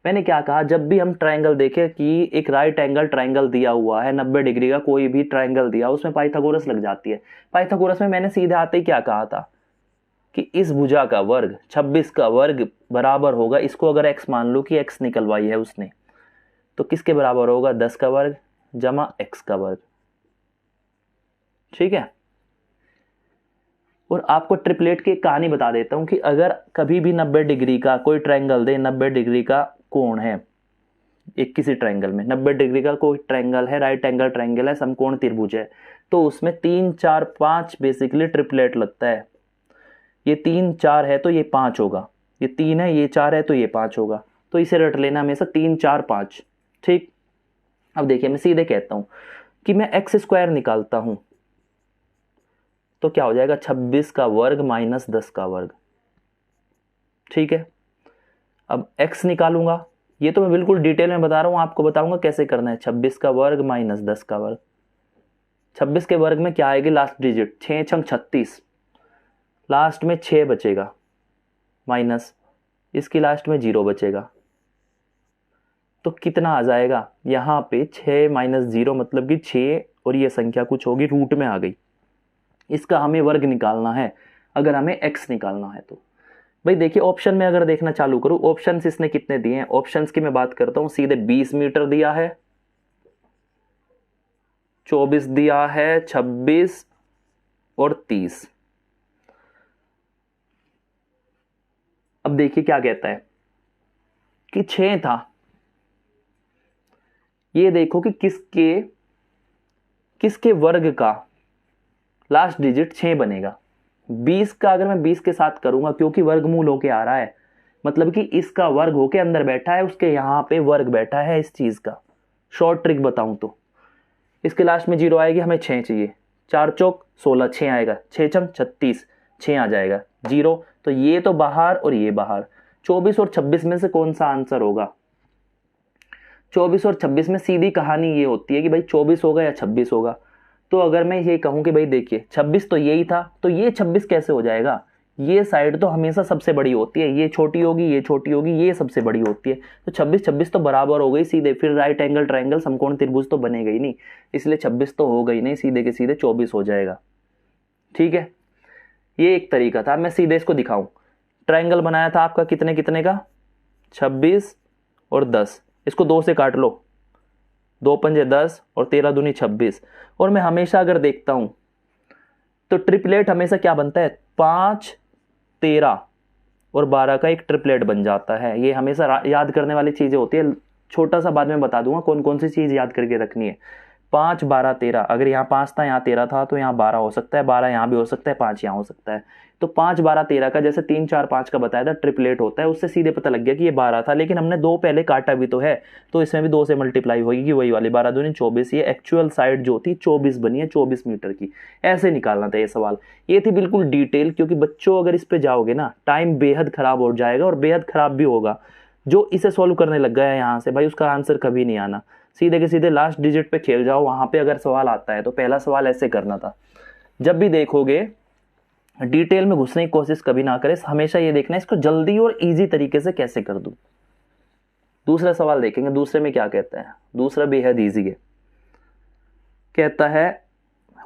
मैंने क्या कहा, जब भी हम ट्रायंगल देखें कि एक राइट एंगल ट्रायंगल दिया हुआ है 90 डिग्री का, कोई भी ट्रायंगल दिया, उसमें पाइथागोरस लग जाती है। पाइथागोरस में मैंने सीधे आते ही क्या कहा था कि इस भुजा का वर्ग 26 का वर्ग बराबर होगा, इसको अगर x मान लो कि x निकलवाई है उसने, तो किसके बराबर होगा, 10 का वर्ग जमा x का वर्ग। ठीक है, और आपको ट्रिपलेट की एक कहानी बता देता हूं कि अगर कभी भी 90 डिग्री का कोई ट्रायंगल दे, 90 डिग्री का कोण है एक किसी ट्रायंगल में, 90 डिग्री का कोई ट्रायंगल है, राइट एंगल ट्रायंगल है, समकोण त्रिभुज है, तो उसमें 3 4 5 बेसिकली ट्रिपलेट लगता है। ये 3 4 है तो ये 5 होगा, ये 3 है, ये 4 है तो ये 5 होगा। तो इसे रट लेना हमेशा 3 4 5। ठीक, अब देखिए मैं सीधे कहता हूं कि मैं एक्स स्क्वायर निकालता हूं तो क्या हो जाएगा, 26 का वर्ग माइनस 10 का वर्ग। ठीक है, अब x निकालूंगा, ये तो मैं बिल्कुल डिटेल में बता रहा हूं, आपको बताऊंगा कैसे करना है। 26 का वर्ग माइनस 10 का वर्ग, 26 के वर्ग में क्या आएगी लास्ट डिजिट, 6 छंग 36, लास्ट में 6 बचेगा, माइनस इसकी लास्ट में 0 बचेगा, तो कितना आ जाएगा यहाँ पे 6 माइनस 0 मतलब कि 6, और ये संख्या कुछ होगी रूट में आ गई। इसका हमें वर्ग निकालना है अगर हमें x निकालना है तो। भाई देखिए ऑप्शन में अगर देखना चालू करूं, ऑप्शंस इसने कितने दिए हैं, ऑप्शंस की मैं बात करता हूं, सीधे 20 मीटर दिया है, 24 दिया है, 26 और 30। अब देखिए क्या कहता है कि 6 था, ये देखो कि किसके किसके वर्ग का लास्ट डिजिट 6 बनेगा। 20 का अगर मैं 20 के साथ करूंगा, क्योंकि वर्गमूल होके आ रहा है, मतलब कि इसका वर्ग होके अंदर बैठा है, उसके यहां पे वर्ग बैठा है इस चीज का। शॉर्ट ट्रिक बताऊं तो इसके लास्ट में 0 आएगी, हमें 6 चाहिए, 4 चौक 16, 6 आएगा, 6 छंग 36, 6 आ जाएगा 0, तो ये तो बाहर और ये बाहर। 24 और 26 में से कौन सा आंसर होगा, 24 और 26 में सीधी कहानी ये होती है कि भाई 24 होगा या 26 होगा। तो अगर मैं ये कहूं कि भाई देखिए 26 तो यही था, तो ये 26 कैसे हो जाएगा, ये साइड तो हमेशा सबसे बड़ी होती है, ये छोटी होगी, ये छोटी होगी, ये सबसे बड़ी होती है, तो 26 26 तो बराबर हो गई सीधे, फिर राइट एंगल ट्रायंगल समकोण त्रिभुज तो बनेगा ही नहीं, इसलिए 26 तो हो गई नहीं, सीधे के सीधे 24 हो जाएगा। ठीक है, ये एक तरीका था। मैं सीधे इसको दिखाऊं, ट्रायंगल बनाया था आपका कितने कितने का, 26 और 10, इसको 2 से काट लो, 2 पंजे 10 और 13 दूनी 26। और मैं हमेशा अगर देखता हूं तो ट्रिपलेट हमेशा क्या बनता है, 5 13 और 12 का एक ट्रिपलेट बन जाता है। ये हमेशा याद करने वाली चीजें होती है, छोटा सा बाद में बता दूंगा कौन कौन सी चीज याद करके रखनी है। 5 12 13, अगर यहाँ 5 था यहाँ 13 था तो यहाँ 12 हो सकता है, 12 यहाँ भी हो सकता है, 5 यहाँ हो सकता है। तो 5 12 13 का जैसे 3 4 5 का बताया था ट्रिपलेट होता है, उससे सीधे पता लग गया कि ये 12 था, लेकिन हमने 2 पहले काटा भी तो है, तो इसमें भी 2 से मल्टीप्लाई होगी कि वही वाली 12 दूनी 24। ये एक्चुअल साइड जो थी 24 बनी है, 24 मीटर की। ऐसे निकालना था ये सवाल। ये थी बिल्कुल डिटेल, क्योंकि बच्चों अगर इस पे जाओगे ना टाइम बेहद खराब हो जाएगा, और बेहद खराब भी होगा। जो इसे सॉल्व करने लग गया है यहाँ से, भाई उसका आंसर कभी नहीं आना। सीधे के सीधे लास्ट डिजिट पे खेल जाओ, वहां पे अगर सवाल आता है तो पहला सवाल ऐसे करना था। जब भी देखोगे डिटेल में घुसने की कोशिश कभी ना करें, हमेशा ये देखना है इसको जल्दी और इजी तरीके से कैसे कर दूं। दूसरा सवाल देखेंगे, दूसरे में क्या कहता है, दूसरा बेहद इजी है। कहता है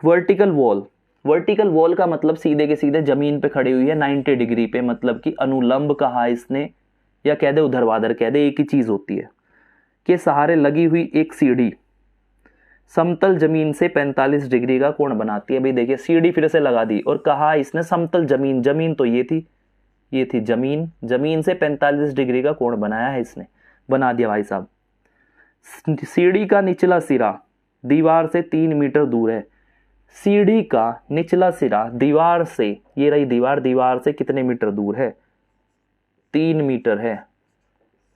वर्टिकल वॉल, वर्टिकल वॉल का मतलब सीधे के सीधे जमीन पे खड़ी हुई है 90 डिग्री पे, मतलब कि अनुलंब कहा इसने, या कह दे ऊर्ध्वाधर कह दे, एक ही चीज होती है। के सहारे लगी हुई एक सीढ़ी समतल जमीन से 45 डिग्री का कोण बनाती है। भाई देखिए सीढ़ी फिर से लगा दी और कहा इसने समतल जमीन, जमीन तो ये थी जमीन, जमीन से 45 डिग्री का कोण बनाया है इसने, बना दिया भाई साहब। सीढ़ी का निचला सिरा दीवार से 3 मीटर दूर है। सीढ़ी का निचला सिरा दीवार से, ये रही दीवार, दीवार से कितने मीटर दूर है? 3 मीटर है।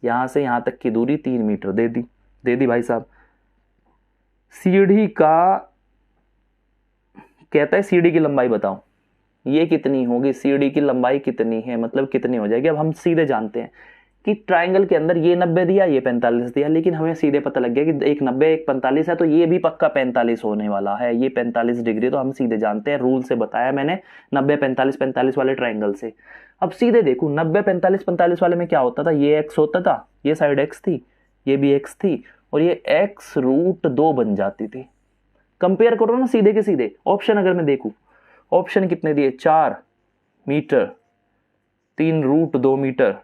यहां से यहां तक की दूरी 3 मीटर दे दी भाई साहब। सीढ़ी का कहता है सीढ़ी की लंबाई बताओ, ये कितनी होगी, सीढ़ी की लंबाई कितनी है, मतलब कितनी हो जाएगी। अब हम सीधे जानते हैं कि ट्रायंगल के अंदर ये 90 दिया, ये 45 दिया, लेकिन हमें सीधे पता लग गया कि एक 90 एक 45 है, तो ये भी पक्का 45 होने वाला है, ये 45 डिग्री, तो हम सीधे जानते हैं, रूल से बताया मैंने 90 45 45 वाले ट्रायंगल से। अब सीधे देखो 90 45 45 वाले में क्या होता था, ये एक्स होता था, ये साइड एक्स थी, ये भी एक्स थी, और ये x√2 बन जाती थी। कंपेयर करो ना सीधे के सीधे। ऑप्शन अगर मैं देखूं, ऑप्शन कितने दिए, 4 मीटर, 3√2 मीटर,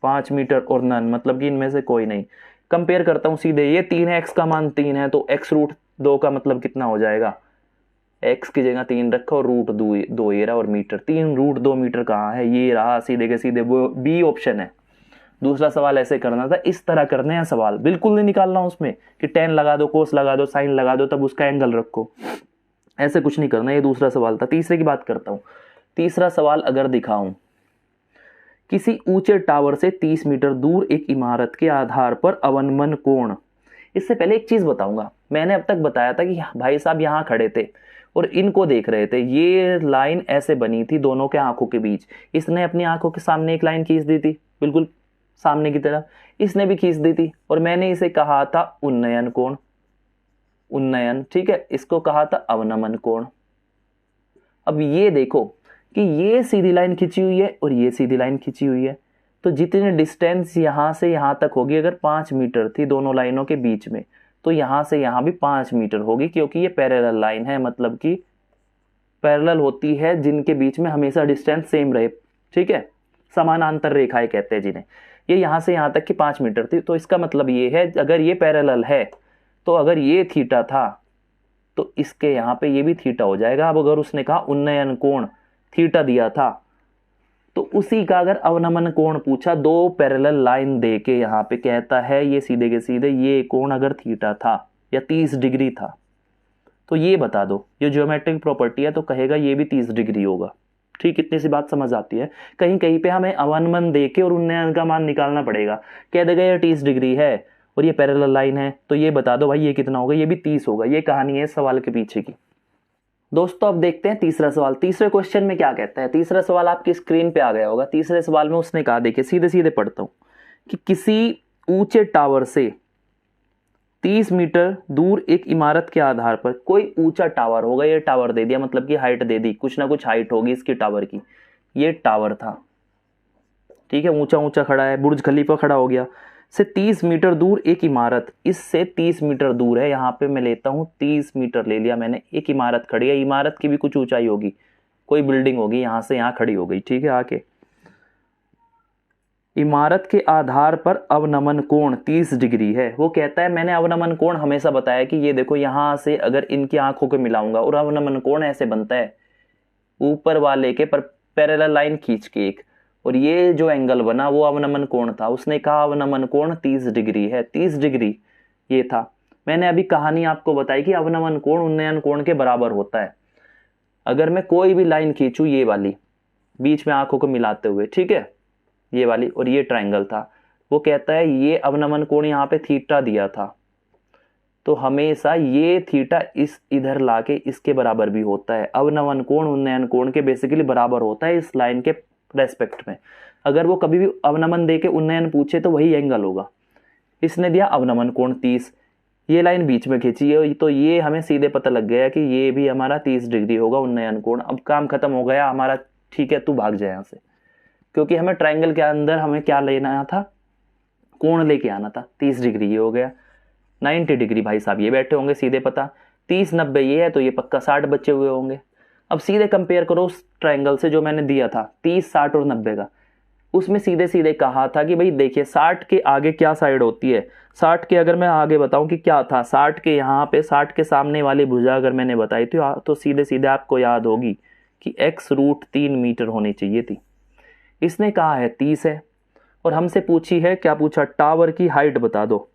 5 मीटर और नन, मतलब कि इनमें से कोई नहीं। कंपेयर करता हूं सीधे, ये 3 है, x का मान 3 है, तो x√2 का मतलब कितना हो जाएगा, x की जगह 3 रखा और √2 ये रहा, और मीटर, 3√2 मीटर कहाँ है, ये रहा सीधे के सीधे, वो बी ऑप्शन है। दूसरा सवाल ऐसे करना था, इस तरह करने हैं सवाल, बिल्कुल नहीं निकालना उसमें कि टेन लगा दो, कोस लगा दो, साइन लगा दो, तब उसका एंगल रखो, ऐसे कुछ नहीं करना। ये दूसरा सवाल था। तीसरे की बात करता हूं। तीसरा सवाल अगर दिखाऊं, किसी ऊंचे टावर से 30 मीटर दूर एक इमारत के आधार पर अवनमन कोण। इससे पहले एक चीज बताऊंगा, मैंने अब तक बताया था कि भाई साहब यहां खड़े थे और इनको देख रहे थे, ये लाइन ऐसे बनी थी दोनों के आंखों के बीच, इसने अपनी आंखों के सामने एक लाइन खींच दी थी, बिल्कुल सामने की तरफ, इसने भी खींच दी थी, और मैंने इसे कहा था उन्नयन कोण, उन्नयन, ठीक है, इसको कहा था अवनमन कोण। अब ये देखो कि ये सीधी लाइन खींची हुई है और ये सीधी लाइन खींची हुई है, तो जितनी डिस्टेंस यहां से यहां तक होगी, अगर 5 मीटर थी दोनों लाइनों के बीच में, तो यहां से यहां भी 5 मीटर होगी, क्योंकि ये पैरेलल लाइन है, मतलब कि पैरेलल होती है जिनके बीच में हमेशा डिस्टेंस सेम रहे, ठीक है, समानांतर रेखाएं कहते हैं जिन्हें। ये यहां से यहां तक की 5 मीटर थी, तो इसका मतलब ये है अगर ये पैरेलल है, तो अगर ये थीटा था तो इसके यहां पे ये भी थीटा हो जाएगा। अब अगर उसने कहा उन्नयन कोण थीटा दिया था, तो उसी का अगर अवनमन कोण पूछा, दो पैरेलल लाइन दे के यहां पे कहता है ये सीधे के सीधे ये कोण अगर थीटा था या 30 डिग्री था, तो ये बता दो, ये ज्योमेट्रिक प्रॉपर्टी है, तो कहेगा ये भी 30 डिग्री होगा। ठीक, इतनी सी बात समझ आती है। कहीं कहीं पे हमें अवनमन देके और उन्नयन का मान निकालना पड़ेगा, कह देगा ये 30 डिग्री है और ये पैरेलल लाइन है, तो ये बता दो भाई ये कितना होगा, ये भी 30 होगा। ये कहानी है सवाल के पीछे की। दोस्तों अब देखते हैं तीसरा सवाल। तीसरे क्वेश्चन में क्या कहता है, तीसरा सवाल आपकी स्क्रीन पे आ गया होगा। तीसरे सवाल में उसने कहा, देखिए सीधे सीधे पढ़ता हूं, कि किसी ऊंचे टावर से 30 मीटर दूर एक इमारत के आधार पर, कोई ऊंचा टावर होगा, ये टावर दे दिया, मतलब कि हाइट दे दी, कुछ ना कुछ हाइट होगी इसकी टावर की। ये टावर था, ठीक है, ऊंचा ऊंचा खड़ा है, बुर्ज खलीफा खड़ा हो गया। से 30 मीटर दूर एक इमारत, इससे 30 मीटर दूर है, यहां पे मैं लेता हूं 30 मीटर ले लिया मैंने, एक इमारत खड़ी है, इमारत की भी कुछ ऊंचाई होगी, कोई बिल्डिंग होगी, यहां से यहां खड़ी हो गई, ठीक है, आके इमारत के आधार पर अवनमन कोण 30 डिग्री है। वो कहता है मैंने अवनमन कोण हमेशा बताया कि ये देखो यहां से अगर इनकी आंखों को मिलाऊंगा, और अवनमन कोण ऐसे बनता है, ऊपर वाले के पर पैरेलल लाइन खींच के एक, और ये जो एंगल बना वो अवनमन कोण था। उसने कहा अवनमन कोण 30 डिग्री है, 30 डिग्री ये था। मैंने अभी कहानी आपको बताई कि अवनमन कोण उन्नयन कोण के बराबर होता है। अगर मैं कोई भी लाइन खींचूं, ये वाली बीच में आंखों को मिलाते हुए, ठीक है, ये वाली, और ये ट्रायंगल था, वो कहता है ये अवनमन कोण यहाँ पे थीटा दिया था, तो हमेशा ये थीटा इस इधर लाके इसके बराबर भी होता है। अवनमन कोण उन्नयन कोण के बेसिकली बराबर होता है इस लाइन के रेस्पेक्ट में। अगर वो कभी भी अवनमन दे के उन्नयन पूछे तो वही एंगल होगा। इसने दिया अवनमन कोण 30, ये लाइन बीच में खींची है, तो ये हमें सीधे पता लग गया कि ये भी हमारा 30 डिग्री होगा उन्नयन कोण। अब काम खत्म हो गया हमारा, ठीक है, तू भाग जाए यहाँ से, क्योंकि हमें ट्रायंगल के अंदर हमें क्या लेना था, कोण लेके आना था। 30 डिग्री ये हो गया, 90 डिग्री भाई साहब ये बैठे होंगे सीधे पता, 30 90 ये है तो ये पक्का 60 बचे हुए होंगे। अब सीधे कंपेयर करो उस ट्रायंगल से जो मैंने दिया था 30 60 और 90 का। उसमें सीधे सीधे कहा था कि भाई देखिए 60 के आगे क्या साइड होती है। 60 के अगर मैं आगे बताऊं कि क्या था, 60 के यहाँ पे 60 के सामने वाली भुजा अगर मैंने बताई थी तो सीधे सीधे आपको याद होगी कि x√3 मीटर होनी चाहिए थी। इसने कहा है 30 है और हमसे पूछी है, क्या पूछा, टावर की हाइट बता दो।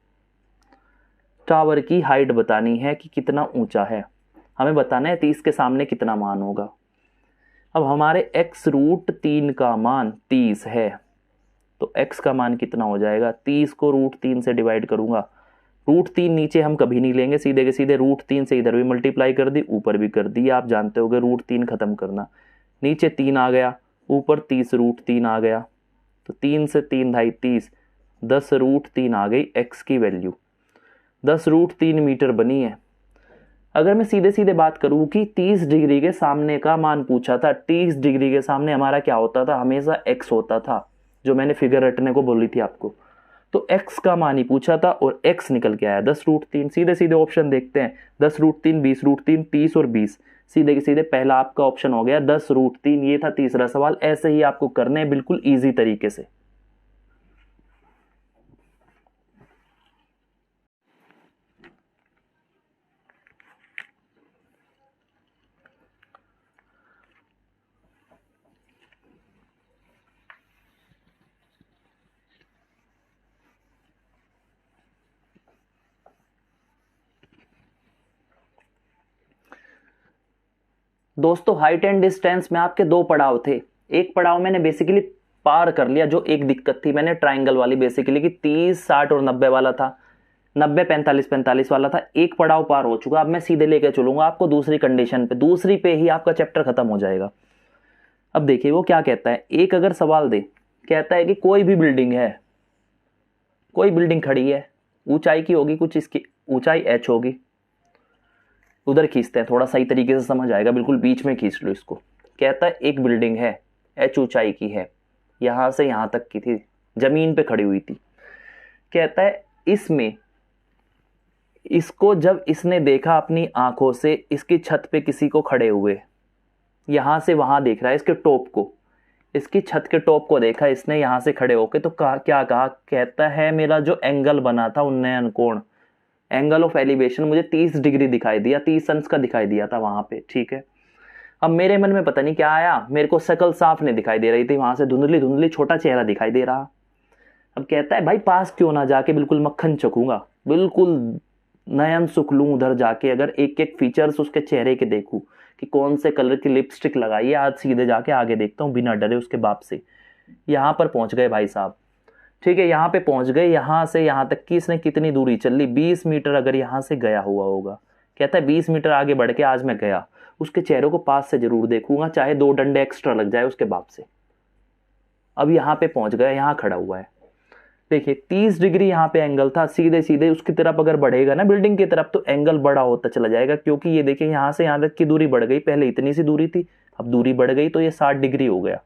टावर की हाइट बतानी है कि कितना ऊंचा है, हमें बताना है 30 के सामने कितना मान होगा। अब हमारे x√3 का मान 30 है तो x का मान कितना हो जाएगा, 30 को √3 से डिवाइड करूंगा। √3 नीचे हम कभी नहीं लेंगे, सीधे के सीधे √3 से इधर भी मल्टीप्लाई कर दी ऊपर भी कर दी। आप जानते होगे √3 खत्म करना, नीचे 3 आ गया ऊपर 30√3 आ गया तो 3 से 3 ढाई 30, 10√3 आ गई x की वैल्यू, 10√3 मीटर बनी है। अगर मैं सीधे सीधे बात करूं कि 30 डिग्री के सामने का मान पूछा था, 30 डिग्री के सामने हमारा क्या होता था, हमेशा x होता था, जो मैंने फिगर रटने को बोली थी आपको। तो x का मान ही पूछा था और x निकल के आया 10√3। सीधे सीधे ऑप्शन देखते हैं, 10√3 20√3 30 और 20, सीधे के सीधे पहला आपका ऑप्शन हो गया 10√3। ये था तीसरा सवाल। ऐसे ही आपको करने हैं बिल्कुल ईजी तरीके से। दोस्तों हाइट एंड डिस्टेंस में आपके दो पड़ाव थे। एक पड़ाव मैंने बेसिकली पार कर लिया, जो एक दिक्कत थी मैंने ट्रायंगल वाली बेसिकली कि 30 60 और 90 वाला था, 90 45 45 वाला था। एक पड़ाव पार हो चुका। अब मैं सीधे लेके चलूंगा आपको दूसरी कंडीशन पे, दूसरी पे ही आपका चैप्टर खत्म हो जाएगा। अब देखिए वो क्या कहता है, एक अगर सवाल दे, कहता है कि कोई भी बिल्डिंग है, कोई बिल्डिंग खड़ी है, ऊंचाई की होगी कुछ, इसकी ऊंचाई h होगी। उधर खींचते हैं, थोड़ा सही तरीके से समझ आएगा, बिल्कुल बीच में खींच लो इसको। कहता है एक बिल्डिंग है, h ऊंचाई की है, यहां से यहां तक की थी, जमीन पे खड़ी हुई थी। कहता है इसमें, इसको जब इसने देखा अपनी आंखों से, इसकी छत पे किसी को खड़े हुए, यहां से वहां देख रहा है इसके टॉप को, इसकी छत के टॉप को देखा इसने यहां से खड़े होके, तो क्या कहा, कहता है मेरा जो एंगल बना था उन्नयन कोण, एंगल ऑफ एलिवेशन मुझे 30 डिग्री दिखाई दिया, 30 अंश का दिखाई दिया था वहां पे। ठीक है, अब मेरे मन में पता नहीं क्या आया, मेरे को शकल साफ नहीं दिखाई दे रही थी, वहां से धुंधली धुंधली छोटा चेहरा दिखाई दे रहा। अब कहता है भाई पास क्यों ना जाके बिल्कुल मक्खन चखूंगा, बिल्कुल नयन सुख लूं उधर जाके, अगर एक एक फीचर्स उसके चेहरे के देखूं कि कौन से कलर की लिपस्टिक लगाई है, आज सीधे जाके आगे देखता हूं बिना डरे उसके बाप से। यहां पर पहुंच गए भाई साहब। ठीक है, यहां पे पहुंच गए, यहां से यहां तक की इसने कितनी दूरी चल ली, 20 मीटर अगर यहां से गया हुआ होगा। कहता है 20 मीटर आगे बढ़ के आज मैं गया, उसके चेहरे को पास से जरूर देखूंगा, चाहे 2 डंडे एक्स्ट्रा लग जाए उसके बाप से। अब यहां पे पहुंच गया, यहां खड़ा हुआ है। देखिए 30 डिग्री यहाँ पे एंगल था, सीधे सीधे उसकी तरफ अगर बढ़ेगा ना बिल्डिंग की तरफ, तो एंगल बड़ा होता चला जाएगा, क्योंकि ये देखिए यहाँ से यहाँ तक की दूरी बढ़ गई, पहले इतनी सी दूरी थी, अब दूरी बढ़ गई तो ये 60 डिग्री हो गया।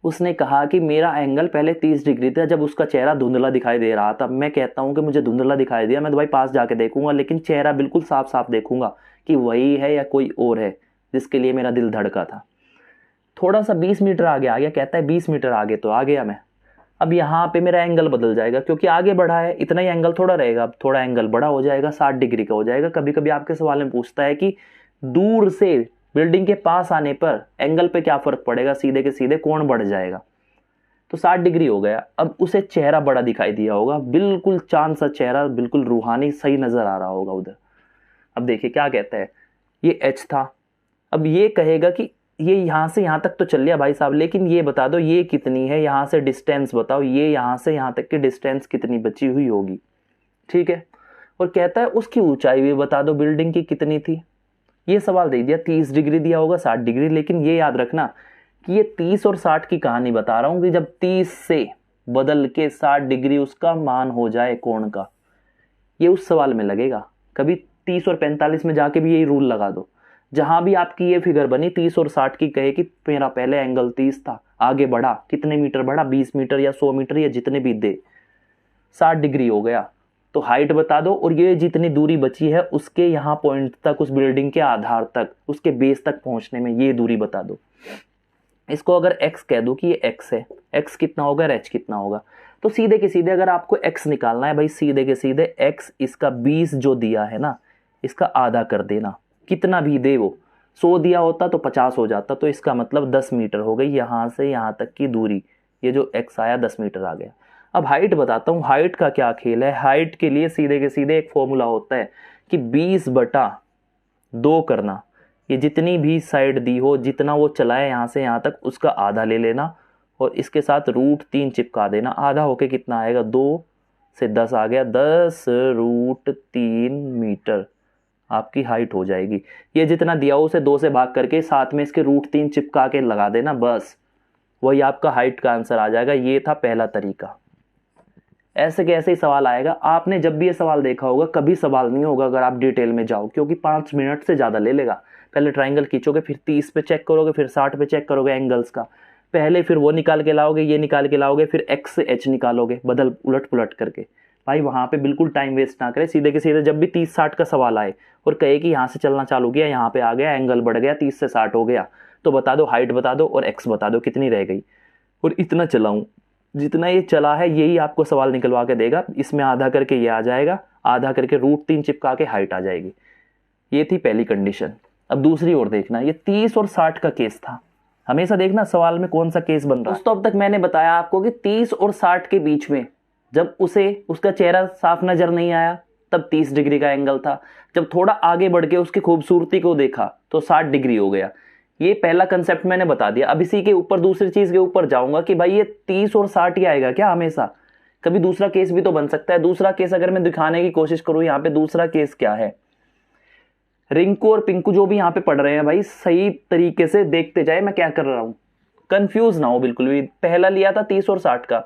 उसने कहा कि मेरा एंगल पहले 30 डिग्री था, जब उसका चेहरा धुंधला दिखाई दे रहा था। मैं कहता हूं कि मुझे धुंधला दिखाई दिया, मैं तो भाई पास जाके देखूंगा, लेकिन चेहरा बिल्कुल साफ साफ देखूंगा कि वही है या कोई और है जिसके लिए मेरा दिल धड़का था। थोड़ा सा 20 मीटर आगे आ गया, कहता है 20 मीटर आगे तो आ गया मैं। अब यहाँ पे मेरा एंगल बदल जाएगा, क्योंकि आगे बढ़ा है, इतना ही एंगल थोड़ा रहेगा, अब थोड़ा एंगल बड़ा हो जाएगा, 60 डिग्री का हो जाएगा। कभी कभी आपके सवाल में पूछता है कि दूर से बिल्डिंग के पास आने पर एंगल पे क्या फर्क पड़ेगा, सीधे के सीधे कोण बढ़ जाएगा, तो 60 डिग्री हो गया। अब उसे चेहरा बड़ा दिखाई दिया होगा, बिल्कुल चांद सा चेहरा, बिल्कुल रूहानी सही नजर आ रहा होगा उधर। अब देखिए क्या कहता है, ये h था, अब ये कहेगा कि ये यहां से यहां तक तो चल लिया भाई साहब, लेकिन ये बता दो ये कितनी है, यहां से डिस्टेंस बताओ, ये यहां से यहां तक की डिस्टेंस कितनी बची हुई होगी। ठीक है, और कहता है उसकी ऊंचाई भी बता दो बिल्डिंग की कितनी थी। ये सवाल दे दिया, 30 डिग्री दिया होगा, 60 डिग्री, लेकिन ये याद रखना कि ये 30 और 60 की कहानी बता रहा हूं कि जब 30 से बदल के 60 डिग्री उसका मान हो जाए कोण का, ये उस सवाल में लगेगा। कभी 30 और 45 में जाके भी यही रूल लगा दो, जहां भी आपकी ये फिगर बनी 30 और 60 की, कहे कि मेरा पहले एंगल 30 था, आगे बढ़ा, कितने मीटर बढ़ा, 20 मीटर या 100 मीटर या जितने भी दे, 60 डिग्री हो गया, तो हाइट बता दो, और ये जितनी दूरी बची है उसके यहाँ पॉइंट तक, उस बिल्डिंग के आधार तक, उसके बेस तक पहुंचने में ये दूरी बता दो। इसको अगर x कह दो कि ये x है, x कितना होगा, h कितना होगा, तो सीधे के सीधे अगर आपको x निकालना है भाई, सीधे के सीधे x इसका 20 जो दिया है ना, इसका आधा कर देना, कितना भी दे वो, 100 दिया होता तो 50 हो जाता, तो इसका मतलब 10 मीटर हो गई यहाँ से यहाँ तक की दूरी, ये जो x आया 10 मीटर आ गया। अब हाइट बताता हूँ, हाइट का क्या खेल है। हाइट के लिए सीधे के सीधे एक फॉर्मूला होता है कि 20/2 करना, ये जितनी भी साइड दी हो, जितना वो चलाए यहाँ से यहाँ तक, उसका आधा ले लेना और इसके साथ √3 चिपका देना। आधा होके कितना आएगा, 2 से 10 आ गया, 10√3 मीटर आपकी हाइट हो जाएगी। ये जितना दिया हो उसे 2 से भाग करके साथ में इसके √3 चिपका के लगा देना, बस वही आपका हाइट का आंसर आ जाएगा। ये था पहला तरीका। ऐसे कैसे ही सवाल आएगा। आपने जब भी ये सवाल देखा होगा, कभी सवाल नहीं होगा अगर आप डिटेल में जाओ, क्योंकि 5 मिनट से ज़्यादा ले लेगा। पहले ट्राइंगल खींचोगे, फिर 30 पे चेक करोगे, फिर 60 पे चेक करोगे एंगल्स का, पहले फिर वो निकाल के लाओगे, ये निकाल के लाओगे, फिर x से h निकालोगे बदल उलट पुलट करके। भाई वहाँ पे बिल्कुल टाइम वेस्ट ना करें, सीधे के सीधे जब भी 30-60 का सवाल आए और कहे कि यहाँ से चलना चालू किया, यहाँ पे आ गया, एंगल बढ़ गया, 30 से 60 हो गया, तो बता दो हाइट बता दो और x बता दो कितनी रह गई, और इतना चलाऊँ, जितना ये चला है यही आपको सवाल निकलवा के देगा। इसमें आधा करके ये आ जाएगा, आधा करके √3 चिपका के हाइट आ जाएगी। ये थी पहली कंडीशन। अब दूसरी ओर देखना, ये 30 और 60 का केस था। हमेशा देखना सवाल में कौन सा केस बन रहा है। दोस्तों अब तक मैंने बताया आपको कि 30 और 60 के बीच में जब उसका चेहरा साफ नजर नहीं आया तब 30 डिग्री का एंगल था, जब थोड़ा आगे बढ़ के उसकी खूबसूरती को देखा तो 60 डिग्री हो गया। ये पहला कंसेप्ट मैंने बता दिया। अब इसी के ऊपर दूसरी चीज के ऊपर जाऊंगा कि भाई ये 30 और 60 ही आएगा क्या हमेशा, कभी दूसरा केस भी तो बन सकता है। दूसरा केस अगर मैं दिखाने की कोशिश करूं, यहाँ पे दूसरा केस क्या है, रिंकू और पिंकू जो भी यहाँ पे पढ़ रहे हैं भाई, सही तरीके से देखते जाए मैं क्या कर रहा हूं, कंफ्यूज ना हो बिल्कुल भी। पहला लिया था 30 और 60 का,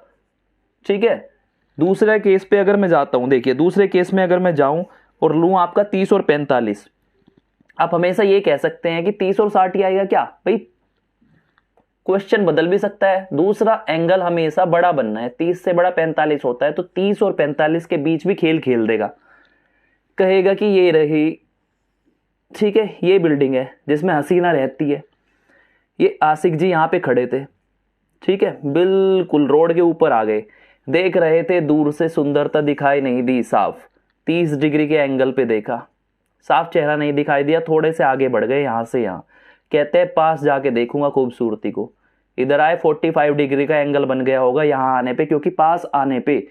ठीक है। दूसरे केस पे अगर मैं जाता हूं, देखिए दूसरे केस में अगर मैं जाऊं और लूं आपका 30 और 45, आप हमेशा ये कह सकते हैं कि 30 और 60 ही आएगा क्या भाई, क्वेश्चन बदल भी सकता है। दूसरा एंगल हमेशा बड़ा बनना है, 30 से बड़ा 45 होता है, तो 30 और 45 के बीच भी खेल देगा, कहेगा कि ये रही, ठीक है, ये बिल्डिंग है जिसमें हसीना रहती है, ये आशिक जी यहाँ पे खड़े थे, ठीक है, बिल्कुल रोड के ऊपर आ गए, देख रहे थे, दूर से सुंदरता दिखाई नहीं दी साफ, 30 डिग्री के एंगल पे देखा, साफ चेहरा नहीं दिखाई दिया, थोड़े से आगे बढ़ गए यहाँ से यहाँ, कहते हैं पास जाके देखूंगा खूबसूरती को, इधर आए 45 डिग्री का एंगल बन गया होगा यहाँ आने पे, क्योंकि पास आने पे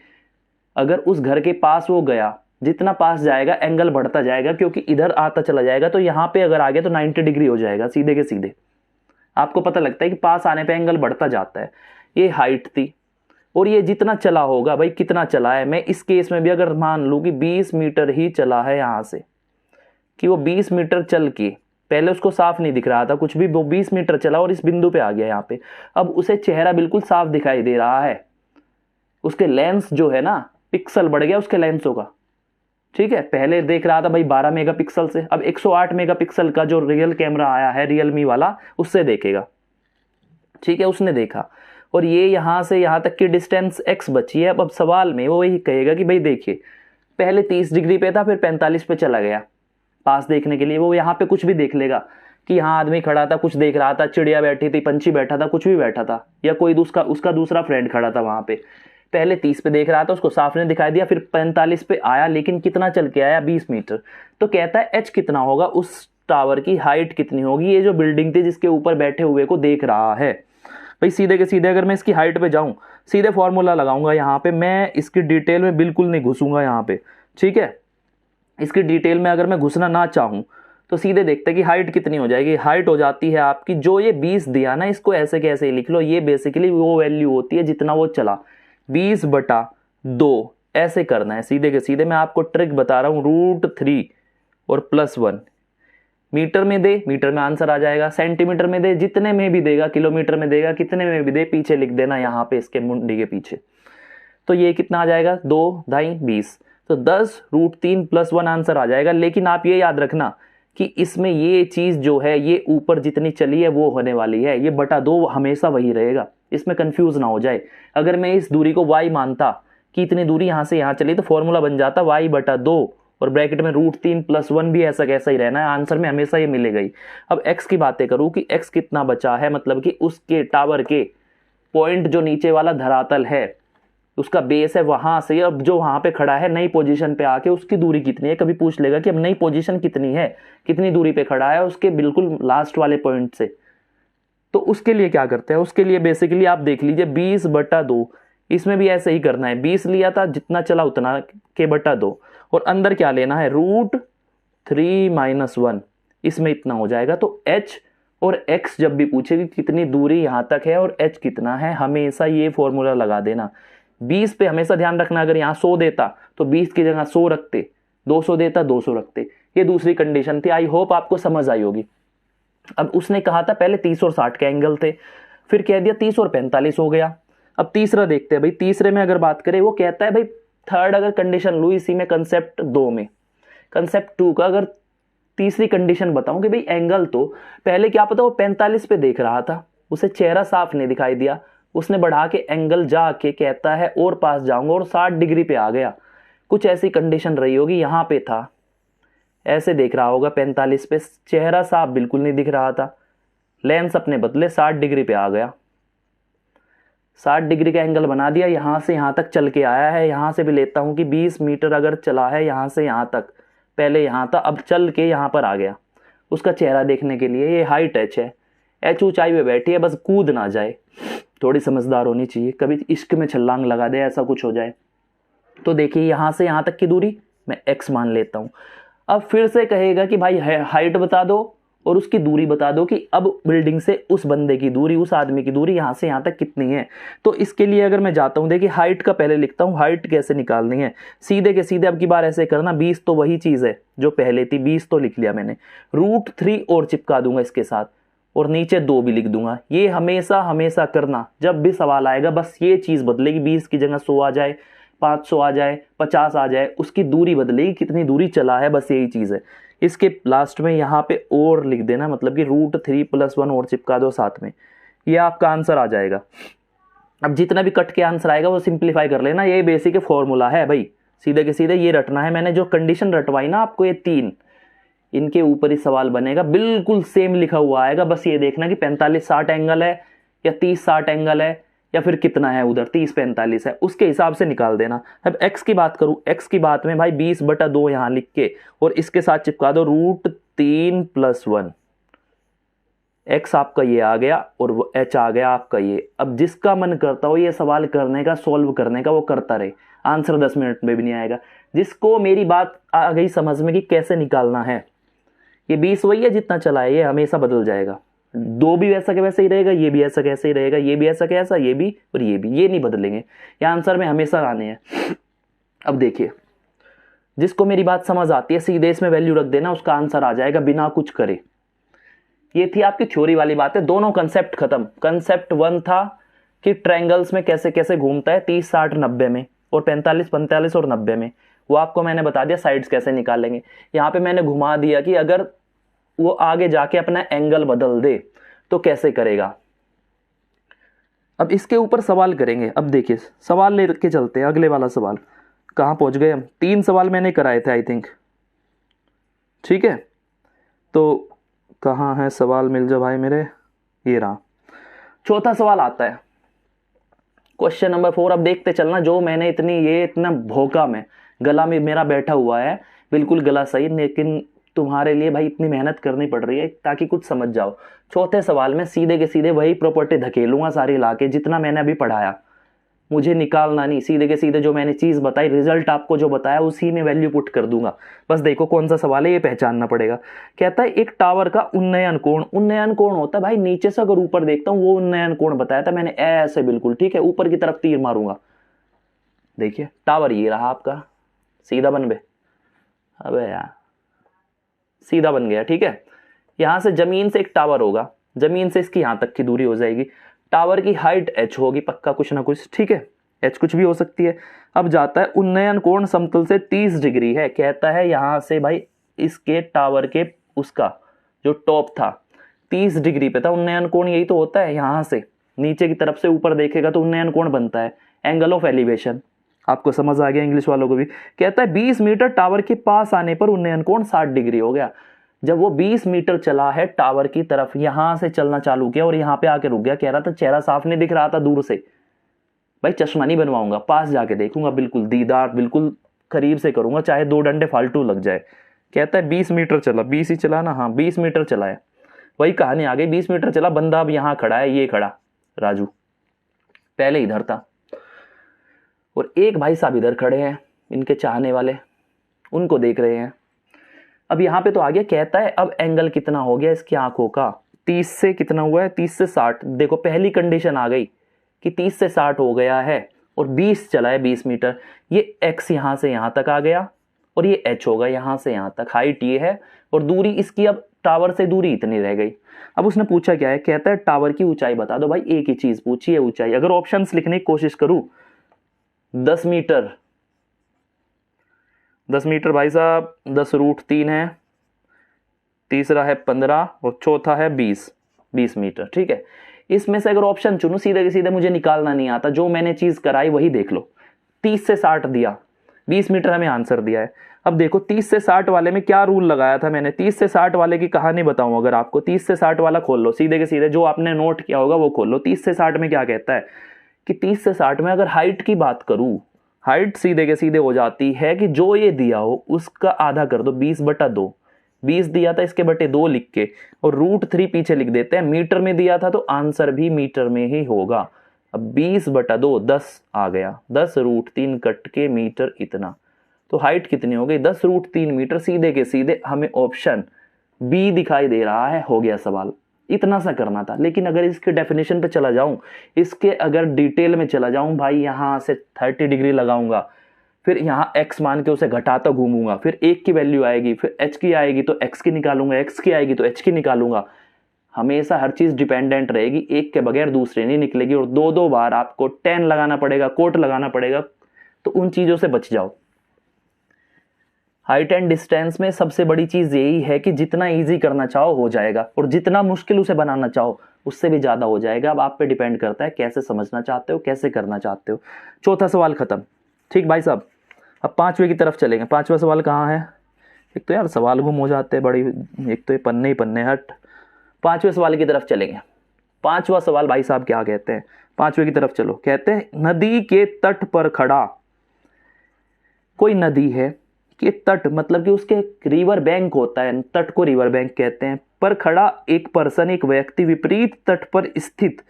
अगर उस घर के पास वो गया, जितना पास जाएगा एंगल बढ़ता जाएगा, क्योंकि इधर आता चला जाएगा, तो यहाँ पे अगर आ गया तो 90 डिग्री हो जाएगा सीधे के सीधे। आपको पता लगता है कि पास आने पे एंगल बढ़ता जाता है। ये हाइट थी, और ये जितना चला होगा भाई, कितना चला है, मैं इस केस में भी अगर मान लूँ कि 20 मीटर ही चला है यहाँ से, कि वो 20 मीटर चल के, पहले उसको साफ नहीं दिख रहा था कुछ भी, वो 20 मीटर चला और इस बिंदु पे आ गया यहाँ पे, अब उसे चेहरा बिल्कुल साफ दिखाई दे रहा है, उसके लेंस जो है ना, पिक्सल बढ़ गया उसके लेंसों का, ठीक है। पहले देख रहा था भाई 12 मेगापिक्सल से, अब 108 मेगापिक्सल का जो रियल कैमरा आया है रियलमी वाला, उससे देखेगा, ठीक है, उसने देखा, और ये यहां से यहां तक की डिस्टेंस x बची है। अब सवाल में वो वही कहेगा कि भाई देखिए, पहले 30 डिग्री पे था, फिर 45 पे चला गया पास देखने के लिए, वो यहाँ पे कुछ भी देख लेगा कि यहाँ आदमी खड़ा था, कुछ देख रहा था, चिड़िया बैठी थी, पंछी बैठा था, कुछ भी बैठा था, या कोई उसका दूसरा फ्रेंड खड़ा था वहां पे, पहले 30 पे देख रहा था, उसको साफ नहीं दिखाई दिया, फिर 45 पे आया, लेकिन कितना चल के आया, 20 मीटर, तो कहता है h कितना होगा, उस टावर की हाइट कितनी होगी, ये जो बिल्डिंग थी जिसके ऊपर बैठे हुए को देख रहा है। भाई सीधे के सीधे अगर मैं इसकी हाइट पे जाऊं, सीधे फॉर्मूला लगाऊंगा यहाँ पे, मैं इसकी डिटेल में बिल्कुल नहीं घुसूंगा यहाँ पे, ठीक है। इसकी डिटेल में अगर मैं घुसना ना चाहूँ तो सीधे देखते हैं कि हाइट कितनी हो जाएगी। हाइट हो जाती है आपकी, जो ये 20 दिया ना, इसको ऐसे कैसे लिख लो, ये बेसिकली वो वैल्यू होती है जितना वो चला, 20/2 ऐसे करना है सीधे के सीधे। मैं आपको ट्रिक बता रहा हूँ, √3 और +1 मीटर में दे, मीटर में आंसर आ जाएगा, सेंटीमीटर में दे, जितने में भी देगा, किलोमीटर में देगा, कितने में भी दे, पीछे लिख देना यहाँ पे इसके मुंडी के पीछे, तो ये कितना आ जाएगा, 2, 2.5, 20, तो 10 √3 +1 आंसर आ जाएगा। लेकिन आप ये याद रखना कि इसमें ये चीज जो है, ये ऊपर जितनी चली है वो होने वाली है, ये बटा 2 हमेशा वही रहेगा, इसमें कंफ्यूज ना हो जाए। अगर मैं इस दूरी को y मानता कि इतनी दूरी यहाँ से यहाँ चली, तो फॉर्मूला बन जाता y/2 और ब्रैकेट में √3 + 1 भी ऐसा कैसा ही रहना है, आंसर में हमेशा ये मिलेगा ही। अब x की बातें करूँ कि x कितना बचा है, मतलब कि उसके टावर के पॉइंट जो नीचे वाला धरातल है उसका बेस है वहां से, अब जो वहां पे खड़ा है नई पोजीशन पे आके उसकी दूरी कितनी है। कभी पूछ लेगा कि अब नई पोजीशन कितनी है, कितनी दूरी पे खड़ा है उसके बिल्कुल लास्ट वाले पॉइंट से। तो उसके लिए क्या करते हैं, उसके लिए बेसिकली आप देख लीजिए 20/2, इसमें भी ऐसे ही करना है। 20 लिया था, जितना चला उतना के बटा 2, और अंदर क्या लेना है √3 - 1, इसमें इतना हो जाएगा। तो h और x जब भी पूछेगी कितनी दूरी यहां तक है और h कितना है, हमेशा ये फॉर्मूला लगा देना। 20 पे हमेशा ध्यान रखना, अगर यहाँ 100 देता तो 20 की जगह 100 रखते, 200 देता 200 रखते। ये दूसरी कंडीशन थी, आई होप आपको समझ आई होगी। अब उसने कहा था पहले 30 और 60 के एंगल थे, फिर कह दिया 30 और 45 हो गया। अब तीसरा देखते हैं भाई, तीसरे में अगर बात करें वो कहता है भाई थर्ड अगर कंडीशन लू इसी में कंसेप्ट 2 में, कंसेप्ट 2 का अगर तीसरी कंडीशन बताऊं कि भाई एंगल तो पहले क्या पता वो 45 पे देख रहा था, उसे चेहरा साफ नहीं दिखाई दिया, उसने बढ़ा के एंगल जाके कहता है और पास जाऊंगा और 60 डिग्री पे आ गया। कुछ ऐसी कंडीशन रही होगी, यहां पे था ऐसे देख रहा होगा 45 पे, चेहरा साफ बिल्कुल नहीं दिख रहा था, लेंस अपने बदले 60 डिग्री पे आ गया, 60 डिग्री का एंगल बना दिया, यहां से यहां तक चल के आया है। यहां से भी लेता हूं कि 20 मीटर अगर चला है यहां से यहां तक, पहले यहां था अब चल के यहां पर आ गया। उसका चेहरा देखने के लिए, ये हाइट h है, h ऊंचाई पे बैठी है, बस कूद ना जाए, थोड़ी समझदार होनी चाहिए, कभी इश्क में छलांग लगा दे ऐसा कुछ हो जाए। तो देखिए यहां से यहां तक की दूरी मैं x मान लेता हूं। अब फिर से कहेगा कि भाई हाइट बता दो और उसकी दूरी बता दो कि अब बिल्डिंग से उस बंदे की दूरी, उस आदमी की दूरी यहां से यहां तक कितनी है। तो इसके लिए अगर मैं जाता हूं, देखिए हाइट का पहले लिखता हूं, हाइट कैसे निकालनी है, सीधे के सीधे अब की बार ऐसे करना, 20 तो वही चीज है जो पहले थी, 20 तो लिख लिया मैंने, √3 और चिपका दूंगा इसके साथ और नीचे 2 भी लिख दूंगा। ये हमेशा हमेशा करना, जब भी सवाल आएगा बस ये चीज बदलेगी, 20 की जगह 100 आ जाए, 500 आ जाए, 50 आ जाए, उसकी दूरी बदलेगी, कितनी दूरी चला है, बस यही चीज है। इसके लास्ट में यहाँ पे और लिख देना, मतलब कि √3 + 1 और चिपका दो साथ में, ये आपका आंसर आ जाएगा। अब जितना भी कट के आंसर आएगा वो सिंप्लीफाई कर लेना, ये बेसिक फॉर्मूला है भाई, सीधे के सीधे ये रटना है। मैंने जो कंडीशन रटवाई ना आपको, ये 3, इनके ऊपर ही सवाल बनेगा, बिल्कुल सेम लिखा हुआ आएगा, बस ये देखना कि 45-60 एंगल है या 30-60 एंगल है या फिर कितना है, उधर 30-45 है, उसके हिसाब से निकाल देना। अब x की बात करूं, x की बात में भाई 20/2 यहां लिख के और इसके साथ चिपका दो √3 + 1, x आपका ये आ गया और h आ गया आपका ये। अब जिसका मन करता हो ये सवाल करने का, सॉल्व करने का, वो करता रहे, आंसर 10 मिनट में भी नहीं आएगा। जिसको मेरी बात आ गई समझ में कि कैसे निकालना है, ये 20 वही है जितना चला है, ये हमेशा बदल जाएगा, 2 भी वैसा के वैसे ही रहेगा, ये भी ऐसा कैसे ही रहेगा, ये भी ऐसा कैसा, ये भी और ये भी, ये नहीं बदलेंगे, ये आंसर में हमेशा आने हैं। अब देखिए जिसको मेरी बात समझ आती है सीधे इसमें वैल्यू रख देना, उसका आंसर आ जाएगा बिना कुछ करे। ये थी आपकी थ्योरी वाली बात है, दोनों कंसेप्ट खत्म। कंसेप्ट 1 था कि ट्रायंगल्स में कैसे कैसे घूमता है 30, 60, 90 में और 45, 45 और 90 में, वो आपको मैंने बता दिया साइड्स कैसे निकालेंगे। यहाँ पे मैंने घुमा दिया कि अगर वो आगे जाके अपना एंगल बदल दे तो कैसे करेगा। अब इसके ऊपर सवाल करेंगे। अब देखिए सवाल लेके चलते हैं, अगले वाला सवाल कहाँ पहुंच गए हम, 3 सवाल मैंने कराए थे आई थिंक, ठीक है। तो कहाँ है सवाल, मिल जाओ भाई मेरे, ये रहा। चौथा सवाल आता है क्वेश्चन नंबर 4। अब देखते चलना, जो मैंने इतना भोका में गला में मेरा बैठा हुआ है, बिल्कुल गला सही, लेकिन तुम्हारे लिए भाई इतनी मेहनत करनी पड़ रही है ताकि कुछ समझ जाओ। चौथे सवाल में सीधे के सीधे वही प्रॉपर्टी धकेलूंगा सारी लाके, जितना मैंने अभी पढ़ाया, मुझे निकालना नहीं, सीधे के सीधे जो मैंने चीज बताई, रिजल्ट आपको जो बताया उसी में वैल्यू पुट कर दूंगा। बस देखो कौन सा सवाल है, ये पहचानना पड़ेगा। कहता है एक टावर का उन्नयन कोण, उन्नयन कोण होता है भाई नीचे से अगर ऊपर देखता हूं, वो उन्नयन कोण बताया था मैंने ऐसे, बिल्कुल ठीक है, ऊपर की तरफ तीर मारूंगा। देखिए टावर ये रहा आपका, सीधा बन गए, अबे यार सीधा बन गया, ठीक है। यहां से जमीन से एक टावर होगा, जमीन से इसकी यहां तक की दूरी हो जाएगी, टावर की हाइट h होगी पक्का कुछ ना कुछ, ठीक है, h कुछ भी हो सकती है। अब जाता है उन्नयन कोण समतल से 30 डिग्री है, कहता है यहां से भाई इसके टावर के उसका जो टॉप था 30 डिग्री पे था, उन्नयन कोण यही तो होता है, यहां से नीचे की तरफ से ऊपर देखेगा तो उन्नयन कोण बनता है, एंगल ऑफ एलिवेशन। आपको समझ आ गया, इंग्लिश वालों को भी। कहता है 20 मीटर टावर के पास आने पर उन्नयन कोण 60 डिग्री हो गया। जब वो 20 मीटर चला है टावर की तरफ, यहां से चलना चालू किया और यहां पे आके रुक गया। कह रहा था चेहरा साफ नहीं दिख रहा था दूर से, भाई चश्मा नहीं बनवाऊंगा, पास जाके देखूंगा, बिल्कुल दीदार बिल्कुल करीब से करूंगा, चाहे 2 डंडे फालतू लग जाए। कहता है 20 मीटर चला, 20 ही चला ना, हाँ 20 मीटर चला है। वही कहानी आ गई, 20 मीटर चला, बंदा अब यहां खड़ा है, ये खड़ा राजू, पहले इधर था, और एक भाई साहब इधर खड़े हैं, इनके चाहने वाले, उनको देख रहे हैं। अब यहां पे तो आ गया। कहता है अब एंगल कितना हो गया इसकी आंखों का, 30 से कितना हुआ है, 30 से 60। देखो पहली कंडीशन आ गई कि 30 से 60 हो गया है और 20 चला है, 20 मीटर। ये x यहां से यहां तक आ गया और ये h होगा यहां से यहां तक, हाइट ये है और दूरी इसकी, अब टावर से दूरी इतनी रह गई। अब उसने पूछा क्या है, कहता है टावर की ऊंचाई बता दो। भाई एक ही चीज पूछी है, ऊंचाई। अगर ऑप्शंस लिखने की कोशिश करूं, 10 मीटर, 10 मीटर भाई साहब, 10√3 है, तीसरा है 15 और चौथा है 20 मीटर। ठीक है, इसमें से अगर ऑप्शन चुनूं, सीधे के सीधे मुझे निकालना नहीं आता, जो मैंने चीज कराई वही देख लो। 30 से 60 दिया, 20 मीटर हमें आंसर दिया है। अब देखो 30 से 60 वाले में क्या रूल लगाया था मैंने, 30 से 60 वाले की कहानी बताऊं अगर आपको। 30 से 60 वाला खोल लो, सीधे के सीधे जो आपने नोट किया होगा वो खोल लो। 30 से 60 में क्या कहता है कि 30 से 60 में अगर हाइट की बात करूं, हाइट सीधे के सीधे हो जाती है कि जो ये दिया हो उसका आधा कर दो, 20/2। 20 दिया था, इसके बटे 2 लिख के और √3 पीछे लिख देते हैं। मीटर में दिया था तो आंसर भी मीटर में ही होगा। अब 20/2 10 आ गया, 10√3 कट के मीटर इतना, तो हाइट कितनी हो गई, 10√3 मीटर। सीधे के सीधे हमें ऑप्शन बी दिखाई दे रहा है, हो गया सवाल। इतना सा करना था। लेकिन अगर इसके डेफिनेशन पे चला जाऊं, इसके अगर डिटेल में चला जाऊं भाई, यहां से 30 डिग्री लगाऊंगा, फिर यहां x मान के उसे घटाता घूमूंगा, फिर 1 की वैल्यू आएगी, फिर h की आएगी तो x की निकालूंगा, x की आएगी तो h की निकालूंगा। हमेशा हर चीज डिपेंडेंट रहेगी, एक के बगैर दूसरे नहीं निकलेगी। और 2-2 बार आपको 10 लगाना पड़ेगा, कोट लगाना पड़ेगा, तो उन चीजों से बच जाओ। हाइट एंड डिस्टेंस में सबसे बड़ी चीज यही है कि जितना इजी करना चाहो हो जाएगा, और जितना मुश्किल उसे बनाना चाहो उससे भी ज्यादा हो जाएगा। अब आप पे डिपेंड करता है कैसे समझना चाहते हो, कैसे करना चाहते हो। चौथा सवाल खत्म। ठीक भाई साहब, अब 5वें की तरफ चलेंगे। 5वां सवाल कहाँ है, एक तो यार सवाल गुम हो जाते हैं बड़ी, एक तो ये पन्ने ही पन्ने, हट। 5वें सवाल की तरफ चलेंगे। 5वां सवाल भाई साहब क्या कहते हैं, 5वें की तरफ चलो। कहते हैं नदी के तट पर खड़ा, कोई नदी है कि तट मतलब कि उसके रिवर बैंक होता है, तट को रिवर बैंक कहते हैं, पर खड़ा एक पर्सन, एक व्यक्ति विपरीत तट पर स्थित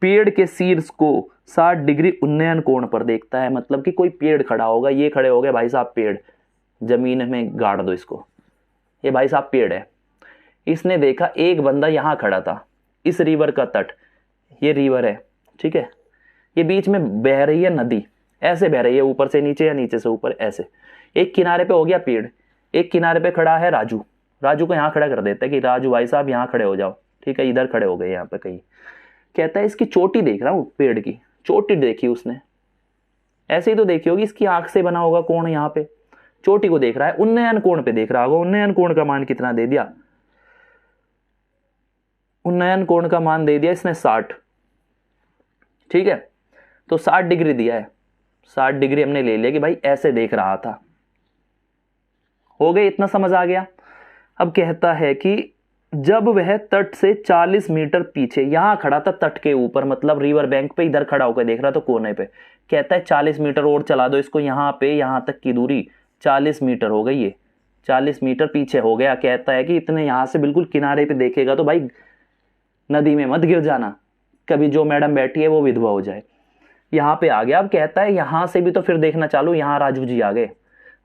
पेड़ के शीर्ष को 60 डिग्री उन्नयन कोण पर देखता है। मतलब कि कोई पेड़ खड़ा होगा, ये खड़े हो गए भाई साहब पेड़, जमीन में गाड़ दो इसको, ये भाई साहब पेड़ है। इसने देखा एक बंदा यहां खड़ा था, इस रिवर का तट, ये रिवर है, ठीक है, ये बीच में बह रही है नदी, ऐसे बह रही है ऊपर से नीचे या नीचे से ऊपर ऐसे। एक किनारे पे हो गया पेड़, एक किनारे पे खड़ा है राजू। राजू को यहां खड़ा कर देता है कि राजू भाई साहब यहां खड़े हो जाओ, ठीक है, इधर खड़े हो गए यहाँ पे कहीं। कहता है इसकी चोटी देख रहा हूं, पेड़ की चोटी देखी उसने, ऐसे ही तो देखी होगी, इसकी आंख से बना होगा कोण, यहाँ पे चोटी को देख रहा है, उन्नयन कोण पे देख रहा होगा। उन्नयन कोण का मान कितना दे दिया, उन्नयन कोण का मान दे दिया इसने 60, ठीक है, तो 60 डिग्री दिया है। 60 डिग्री हमने ले लिया कि भाई ऐसे देख रहा था, हो गए, इतना समझ आ गया। अब कहता है कि जब वह तट से 40 मीटर पीछे, यहां खड़ा था तट के ऊपर, मतलब रिवर बैंक पे, इधर खड़ा होकर देख रहा था कोने पे। कहता है 40 मीटर और चला दो इसको, यहां पे यहां तक की दूरी 40 मीटर हो गई, ये 40 मीटर पीछे हो गया। कहता है कि इतने यहां से बिल्कुल किनारे पे देखेगा तो भाई नदी में मत गिर जाना, कभी जो मैडम बैठी है वो विधवा हो जाए। यहां पे आ गया। अब कहता है यहां से भी तो फिर देखना चालू, यहां राजू जी आ गए।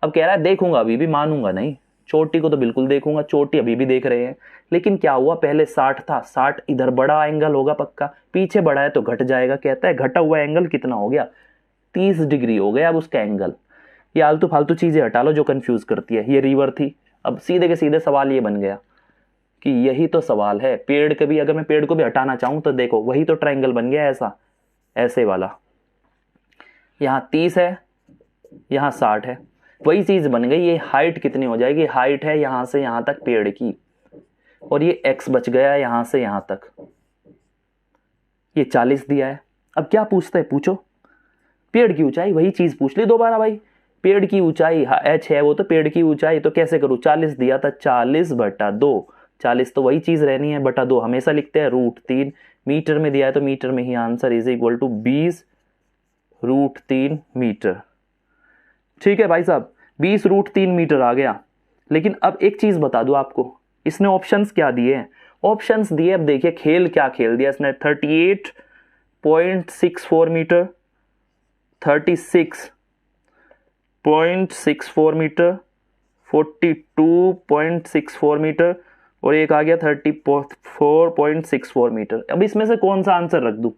अब कह रहा है देखूंगा, अभी भी मानूंगा नहीं, चोटी को तो बिल्कुल देखूंगा, चोटी अभी भी देख रहे हैं। लेकिन क्या हुआ, पहले 60 था, 60 इधर बड़ा एंगल होगा पक्का, पीछे बड़ा है तो घट जाएगा। कहता है घटा हुआ एंगल कितना हो गया, 30 डिग्री हो गया अब उसका एंगल। ये आलतू फालतू चीजें हटा लो जो कंफ्यूज करती है। ये रिवर थी, अब सीधे के सीधे सवाल ये बन गया कि यही तो सवाल है। पेड़ के भी, अगर मैं पेड़ को भी हटाना चाहूं तो देखो वही तो ट्रायंगल बन गया ऐसा, ऐसे वाला। यहां 30 है, यहां 60 है, वही चीज बन गई। ये हाइट कितनी हो जाएगी, हाइट है यहां से यहां तक पेड़ की, और ये x बच गया यहां से यहां तक, ये 40 दिया है। अब क्या पूछता है, पूछो। पेड़ की ऊंचाई, वही चीज पूछ ली दोबारा भाई। पेड़ की ऊंचाई h है वो, तो पेड़ की ऊंचाई तो कैसे करूं, 40 दिया था, 40/2, 40 तो वही चीज रहनी है, बटा 2 हमेशा लिखते हैं, √3 मीटर में दिया है तो मीटर में ही answer is equal to 20√3 metre. ठीक है भाई साहब, 20√3 मीटर आ गया। लेकिन अब एक चीज बता दूं आपको, इसने ऑप्शंस क्या दिए हैं, ऑप्शंस दिए, अब देखिए खेल क्या खेल दिया इसने, 38.64 मीटर, 36.64 मीटर, 42.64 मीटर और एक आ गया 34.64 मीटर। अब इसमें से कौन सा आंसर रख दूं,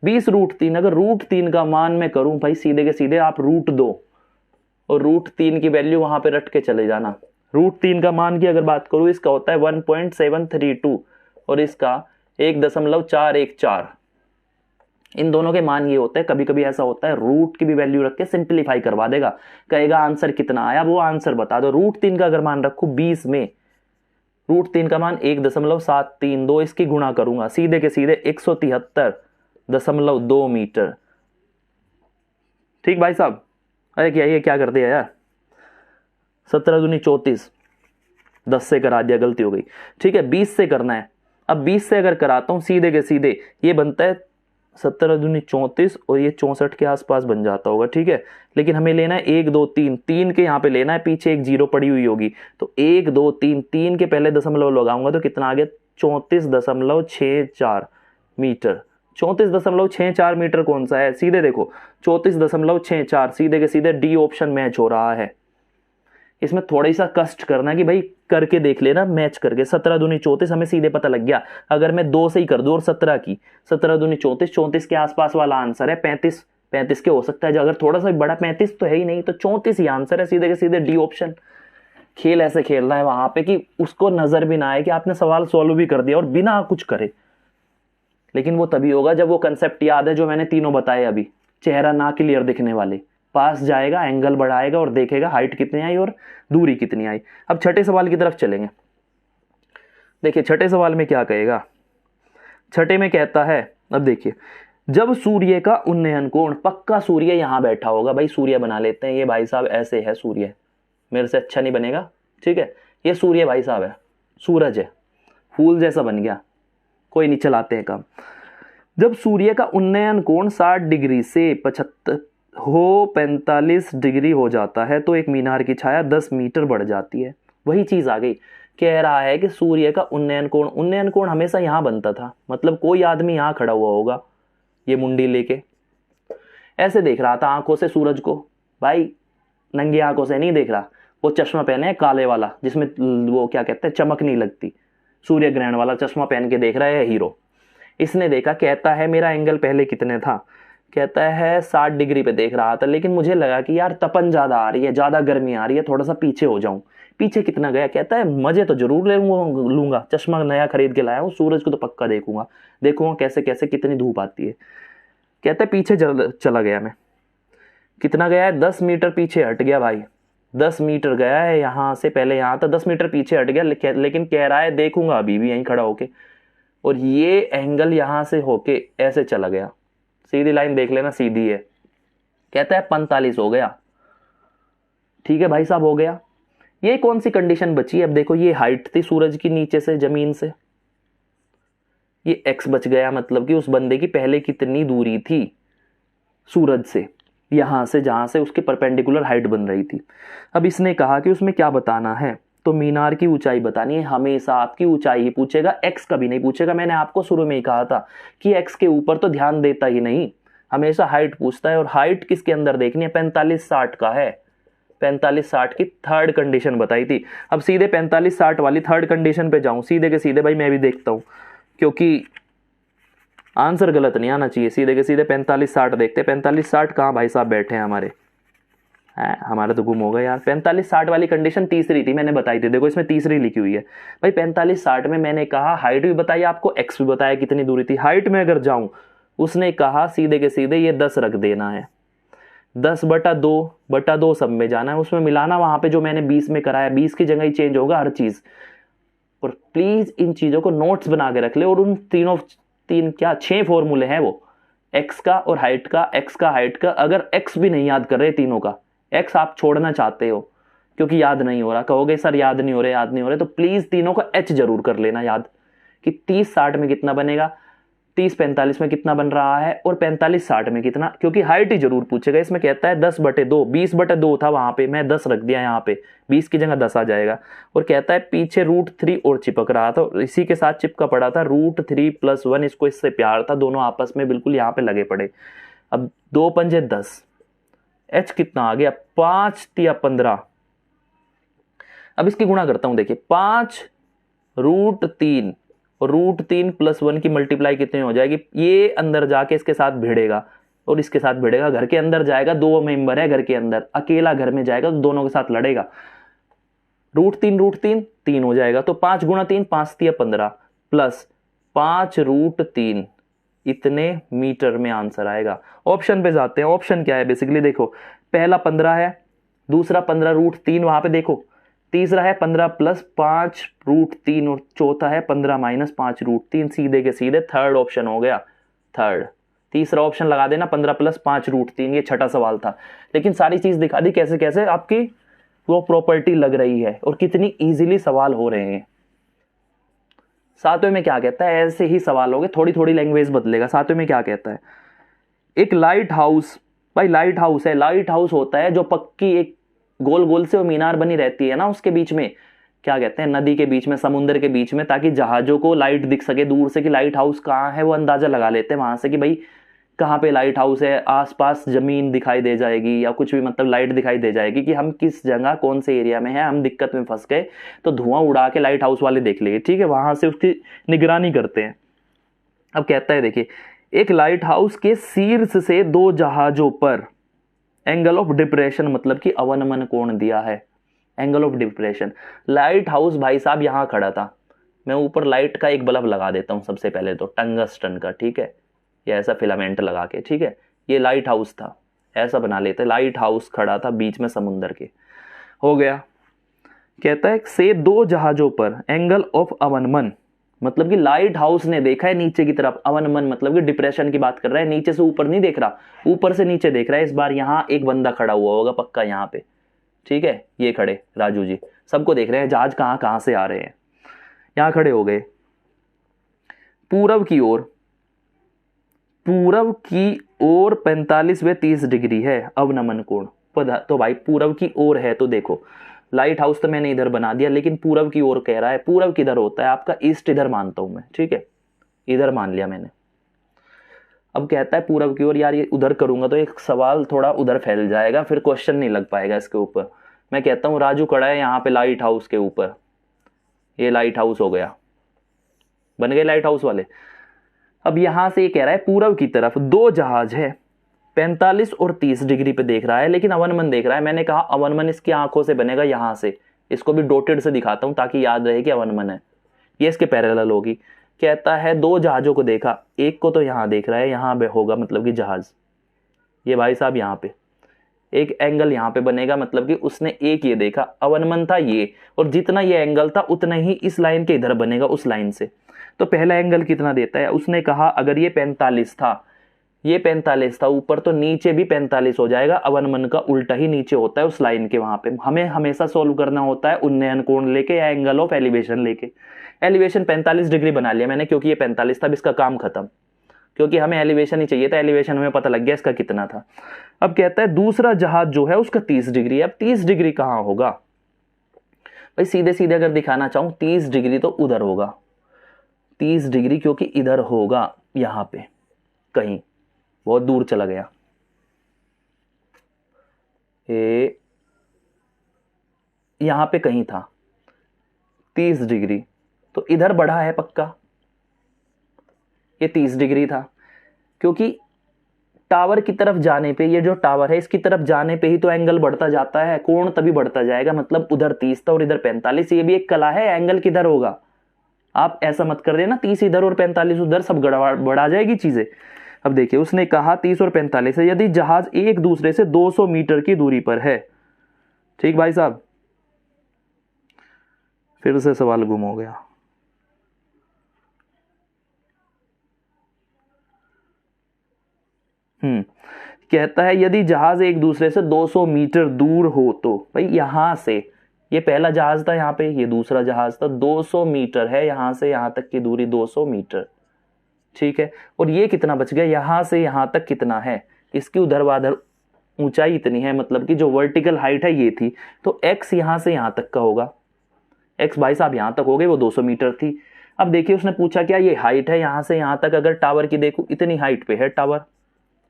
20√3, अगर √3 का मान मैं करूं भाई, सीधे के सीधे आप √2 और √3 की वैल्यू वहां पे रट के चले जाना। √3 का मान की अगर बात करूं, इसका होता है 1.732 और इसका 1.414। इन दोनों के मान ये होते हैं, कभी कभी ऐसा होता है रूट की भी वैल्यू रख के सिंप्लीफाई करवा देगा, कहेगा आंसर कितना आया वो आंसर बता दो। √3 का अगर मान रखूं 20 में, √3 का मान 1.732, इसकी गुणा करूंगा, सीधे के सीधे 173.2 मीटर। ठीक भाई साहब, अरे क्या ये क्या कर दिया यार, 17 दूनी 34, 10 से करा दिया, गलती हो गई। ठीक है, 20 से करना है, अब 20 से अगर कराता हूं सीधे के सीधे ये बनता है 17 दूनी 34 और ये 64 के आसपास बन जाता होगा। ठीक है, लेकिन हमें लेना है 1 2 3, 3 के यहाँ पे लेना है, पीछे एक जीरो पड़ी हुई होगी, तो 1 2 3, 3 के पहले दशमलव लगाऊंगा तो कितना आ गया, 34.64 मीटर। 34.64 मीटर कौन सा है, सीधे देखो 34.64, सीधे के सीधे डी ऑप्शन मैच हो रहा है। इसमें थोड़ा सा कष्ट करना कि भाई करके देख लेना मैच करके, 17 दूनी 34 हमें सीधे पता लग गया। अगर मैं 2 से ही कर दूं और 17 की, 17 दूनी 34, 34 के आसपास वाला आंसर है, 35 35 के हो सकता है, अगर थोड़ा सा बड़ा 35 तो है ही नहीं, तो 34 ही आंसर है, सीधे के सीधे डी ऑप्शन। खेल ऐसे खेलना है वहां पे कि उसको नजर भी ना आए कि आपने सवाल सॉल्व भी कर दिया और बिना कुछ करे, लेकिन वो तभी होगा जब वो कंसेप्ट याद है जो मैंने तीनों बताए अभी, चेहरा ना क्लियर दिखने वाले, पास जाएगा, एंगल बढ़ाएगा और देखेगा हाइट कितनी आई और दूरी कितनी आई। अब छठे सवाल की तरफ चलेंगे। देखिए छठे सवाल में क्या कहेगा, छठे में कहता है, अब देखिए, जब सूर्य का उन्नयन कोण, पक्का सूर्य यहां बैठा होगा भाई, सूर्य बना लेते हैं, ये भाई साहब ऐसे है सूर्य, मेरे से अच्छा नहीं बनेगा। ठीक है, ये सूर्य भाई साहब है, सूरज है, फूल जैसा बन गया, कोई नहीं, चलाते हैं काम। जब सूर्य का उन्नयन कोण 60 डिग्री से 45 डिग्री हो जाता है तो एक मीनार की छाया 10 मीटर बढ़ जाती है। वही चीज आ गई, कह रहा है कि सूर्य का उन्नयन कोण हमेशा यहां बनता था, मतलब कोई आदमी यहां खड़ा हुआ होगा, ये मुंडी लेके ऐसे देख रहा था आंखों से सूरज को, भाई नंगी आंखों से नहीं देख रहा, वो चश्मा पहने है काले वाला जिसमें वो क्या कहते हैं चमक नहीं लगती, सूर्य ग्रहण वाला चश्मा पहन के देख रहा है हीरो। इसने देखा, कहता है मेरा एंगल पहले कितने था, कहता है 60 डिग्री पे देख रहा था, लेकिन मुझे लगा कि यार तपन ज्यादा आ रही है, ज्यादा गर्मी आ रही है, थोड़ा सा पीछे हो जाऊं। पीछे कितना गया, कहता है मजे तो जरूर लूंगा, चश्मा नया खरीद के लाया हूं, सूरज को तो पक्का देखूंगा कैसे कैसे कितनी धूप आती है। कहता है पीछे चला गया मैं, कितना गया है, 10 मीटर पीछे हट गया भाई, 10 मीटर गया है यहां से, पहले यहां था, 10 मीटर पीछे हट गया, लेकिन कह रहा है देखूंगा अभी भी यहीं खड़ा होके, और ये एंगल यहां से होके ऐसे चला गया, सीधी लाइन देख लेना सीधी है, कहता है 45 हो गया। ठीक है भाई साहब, हो गया। ये कौन सी कंडीशन बची, अब देखो ये हाइट थी सूरज की नीचे से जमीन से, ये एक्स बच गया, मतलब कि उस बंदे की पहले कितनी दूरी थी सूरज से, यहां से जहां से उसके परपेंडिकुलर हाइट बन रही थी। अब इसने कहा कि उसमें क्या बताना है, तो मीनार की ऊंचाई बतानी है, हमेशा आपकी ऊंचाई ही पूछेगा, एक्स कभी नहीं पूछेगा। मैंने आपको शुरू में ही कहा था कि एक्स के ऊपर तो ध्यान देता ही नहीं, हमेशा हाइट पूछता है, और हाइट किसके अंदर देखनी है, 45-60 का है, 45-60 की थर्ड कंडीशन बताई थी। अब सीधे 45-60 वाली थर्ड कंडीशन पे जाऊं, सीधे के सीधे भाई मैं भी देखता हूं, क्योंकि आंसर गलत नहीं आना चाहिए, सीधे के सीधे 45-60 देखते। 45-60 कहाँ भाई साहब बैठे हैं हमारे, हमारा तो गुम हो गया यार। 45-60 वाली कंडीशन तीसरी थी, मैंने बताई थी, देखो इसमें तीसरी लिखी हुई है भाई। 45-60 में मैंने कहा हाइट भी बताई आपको, एक्स भी बताया कितनी दूरी थी। हाइट में अगर जाऊं, उसने कहा सीधे के सीधे ये 10 रख देना है, 10/2 सब में जाना है, उसमें मिलाना वहां पे जो मैंने 20 में कराया, 20 की जगह ही चेंज होगा हर चीज। और प्लीज इन चीजों को नोट्स बना के रख ले, और उन 6 फॉर्मूले हैं वो एक्स का और हाइट का, एक्स का हाइट का, अगर एक्स भी नहीं याद कर रहे तीनों का, एक्स आप छोड़ना चाहते हो क्योंकि याद नहीं हो रहा, कहोगे सर याद नहीं हो रहे, याद नहीं हो रहे, तो प्लीज तीनों का एच जरूर कर लेना याद कि 30-60 में कितना बनेगा, 30-45 में कितना बन रहा है, और 45-60 में कितना, क्योंकि हाइट ही जरूर पूछेगा। इसमें कहता है 10/2, 20/2 था वहां पे, मैं 10 रख दिया यहाँ पे, 20 की जगह 10 आ जाएगा। और कहता है पीछे √3 और चिपक रहा था, इसी के साथ चिपका पड़ा था √3+1, इसको इससे प्यार था, दोनों आपस में बिल्कुल यहाँ पे लगे पड़े। अब 2×5 = 10, एच कितना आ गया, 5×3 = 15। अब इसकी गुणा करता हूं, देखिए 5√3 और √3+1 की मल्टीप्लाई कितनी हो जाएगी, ये अंदर जाके इसके साथ भिड़ेगा और इसके साथ भिड़ेगा, घर के अंदर जाएगा, 2 मेंबर है घर के अंदर, अकेला घर में जाएगा तो दोनों के साथ लड़ेगा, √3 3 हो जाएगा, तो 5×3 5×3 = 15 प्लस 5√3, इतने मीटर में आंसर आएगा। ऑप्शन पे जाते हैं, ऑप्शन क्या है बेसिकली, देखो पहला 15 है, दूसरा 15√3 वहां पे देखो, तीसरा है 15 + 5√3 और चौथा है 15 - 5√3, सीधे के सीधे थर्ड ऑप्शन हो गया, थर्ड। तीसरा ऑप्शन लगा देना 15 + 5√3, ये छठा सवाल था। लेकिन सारी चीज दिखा दी कैसे कैसे आपकी वो प्रॉपर्टी लग रही है और कितनी इजीली सवाल हो रहे हैं। सातवें में क्या कहता है, ऐसे ही सवाल हो गए, थोड़ी थोड़ी लैंग्वेज बदलेगा। सातवें में क्या कहता है, एक लाइट हाउस, भाई लाइट हाउस है, लाइट हाउस होता है जो पक्की एक गोल गोल से वो मीनार बनी रहती है ना, उसके बीच में क्या कहते हैं, नदी के बीच में, समुद्र के बीच में, ताकि जहाजों को लाइट दिख सके दूर से कि लाइट हाउस कहाँ है, वो अंदाजा लगा लेते हैं वहां से कि भाई कहाँ पे लाइट हाउस है, आसपास जमीन दिखाई दे जाएगी या कुछ भी, मतलब लाइट दिखाई दे जाएगी कि हम किस जगह कौन से एरिया में है, हम दिक्कत में फंस गए तो धुआं उड़ा के लाइट हाउस वाले देख लेंगे, ठीक है, वहां से उसकी निगरानी करते हैं। अब कहता है देखिए, एक लाइट हाउस के शीर्ष से 2 जहाजों पर एंगल ऑफ डिप्रेशन, मतलब कि अवनमन कोण दिया है, angle of depression. Light house भाई साहब यहां खड़ा था, मैं ऊपर लाइट का एक बल्ब लगा देता हूं सबसे पहले तो, टंगस्टन का, ठीक है, या ऐसा फिलामेंट लगा के, ठीक है, ये लाइट हाउस था, ऐसा बना लेते, लाइट हाउस खड़ा था बीच में समुद्र के, हो गया। कहता है से 2 जहाजों पर एंगल ऑफ अवनमन, मतलब कि लाइट हाउस ने देखा है नीचे की तरफ, अवनमन मतलब कि डिप्रेशन की बात कर रहा है, नीचे से ऊपर नहीं देख रहा, ऊपर से नीचे देख रहा है। इस बार यहां एक बंदा खड़ा हुआ होगा पक्का यहाँ पे, ठीक है, ये खड़े राजू जी सबको देख रहे हैं, जहाज कहां कहां से आ रहे हैं, यहां खड़े हो गए। पूरब की ओर, पूरब की ओर 45 व 30 डिग्री है अवनमन कोण, तो भाई पूरब की ओर है, तो देखो लाइट हाउस तो मैंने इधर बना दिया, लेकिन पूरब की ओर कह रहा है, पूरब किधर होता है आपका, ईस्ट इधर मानता हूं मैं, ठीक है, इधर मान लिया मैंने। अब कहता है पूरब की ओर, यार ये उधर करूंगा तो एक सवाल थोड़ा उधर फैल जाएगा, फिर क्वेश्चन नहीं लग पाएगा इसके ऊपर। मैं कहता हूं राजू खड़ा है यहाँ पे लाइट हाउस के ऊपर, ये लाइट हाउस हो गया, बन गए लाइट हाउस वाले। अब यहां से ये कह रहा है पूरब की तरफ 2 जहाज है, 45 और 30 डिग्री पे देख रहा है, लेकिन अवनमन देख रहा है। मैंने कहा अवनमन इसकी आंखों से बनेगा यहां से, इसको भी डॉटेड से दिखाता हूं ताकि याद रहे कि अवनमन है, ये इसके पैरेलल होगी। कहता है 2 जहाजों को देखा, एक को तो यहां देख रहा है, यहां पे होगा मतलब कि जहाज, ये भाई साहब यहां पे एक एंगल यहां पे बनेगा, मतलब कि उसने एक ये देखा, अवनमन था ये, और जितना ये एंगल था उतना ही इस लाइन के इधर बनेगा उस लाइन से। तो पहला एंगल कितना देता है, उसने कहा अगर ये 45 था, ये 45 था ऊपर, तो नीचे भी 45 हो जाएगा, अवनमन का उल्टा ही नीचे होता है उस लाइन के, वहां पे हमें हमेशा सोल्व करना होता है उन्नयन कोण लेके या एंगल ऑफ एलिवेशन लेके। एलिवेशन 45 डिग्री बना लिया मैंने क्योंकि ये 45 था, अब इसका काम खत्म, क्योंकि हमें एलिवेशन ही चाहिए था, एलिवेशन हमें पता लग गया इसका कितना था। अब कहता है दूसरा जहाज जो है उसका 30 डिग्री है। अब 30 डिग्री कहां होगा भाई, सीधे सीधे अगर दिखाना चाहूं 30 डिग्री तो उधर होगा, 30 डिग्री क्योंकि इधर होगा, यहां पे कहीं, बहुत दूर चला गया, यहां पे कहीं था 30 डिग्री, तो इधर बढ़ा है पक्का, ये 30 डिग्री था, क्योंकि टावर की तरफ जाने पे, ये जो टावर है इसकी तरफ जाने पे ही तो एंगल बढ़ता जाता है, कोण तभी बढ़ता जाएगा, मतलब उधर 30 था और इधर 45, ये भी एक कला है, एंगल किधर होगा, आप ऐसा मत कर देना 30 इधर और 45 उधर, सब गड़बड़ बढ़ा जाएगी चीजें। अब देखिए उसने कहा 30 और 45 है, यदि जहाज एक दूसरे से 200 मीटर की दूरी पर है, ठीक भाई साहब, फिर से सवाल गुम हो गया, कहता है यदि जहाज एक दूसरे से 200 मीटर दूर हो तो, भाई यहां से, ये पहला जहाज था यहाँ पे, ये दूसरा जहाज था, 200 मीटर है यहां से यहां तक की दूरी 200 मीटर, ठीक है। और ये कितना बच गया, यहां से यहां तक कितना है, इसकी ऊर्ध्वाधर ऊंचाई इतनी है, मतलब कि जो वर्टिकल हाइट है ये थी, तो x यहां से यहां तक का होगा, x भाई साहब यहां तक हो गई, वो 200 मीटर थी। अब देखिए उसने पूछा क्या ये हाइट है यहां से यहां तक, अगर टावर की देखो इतनी हाइट पे है टावर,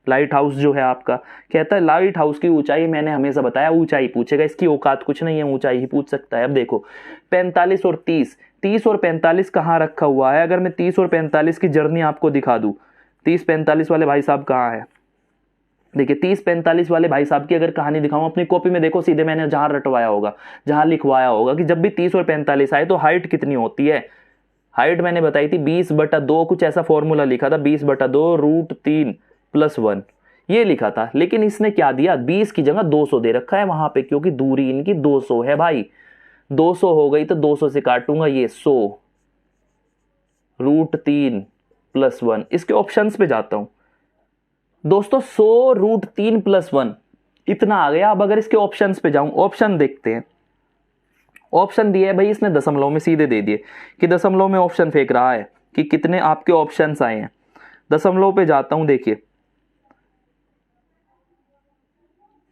लाइट हाउस जो है आपका। कहता है लाइट हाउस की ऊंचाई, मैंने हमेशा बताया ऊंचाई पूछेगा, इसकी औकात कुछ नहीं है, ऊंचाई ही पूछ सकता है। अब देखो 45 और 30, 30 और 45 कहाँ रखा हुआ है, अगर मैं 30 और 45 की जर्नी आपको दिखा दूं, 30-45 वाले भाई साहब कहाँ है, देखिए 30-45 वाले भाई साहब की अगर कहानी दिखाऊं अपनी कॉपी में, देखो सीधे मैंने जहां रटवाया होगा, जहां लिखवाया होगा कि जब भी 30 और 45 आए तो हाइट कितनी होती है, हाइट मैंने बताई थी 20/2, कुछ ऐसा फॉर्मूला लिखा था, 20/2 √3 + 1 ये लिखा था। लेकिन इसने क्या दिया, 20 की जगह 200 दे रखा है वहां पे, क्योंकि दूरी इनकी 200 है भाई, 200 हो गई तो 200 से काटूंगा, ये 100 √3 + 1। इसके ऑप्शंस पे जाता हूं दोस्तों, 100 √3 + 1 इतना आ गया। अब अगर इसके ऑप्शंस पे जाऊं, ऑप्शन देखते हैं, ऑप्शन दिए है भाई इसने दशमलव में सीधे दे दिए, कि दशमलव में ऑप्शन फेंक रहा है कि कितने आपके ऑप्शंस आए हैं। दशमलव पे जाता हूं, देखिए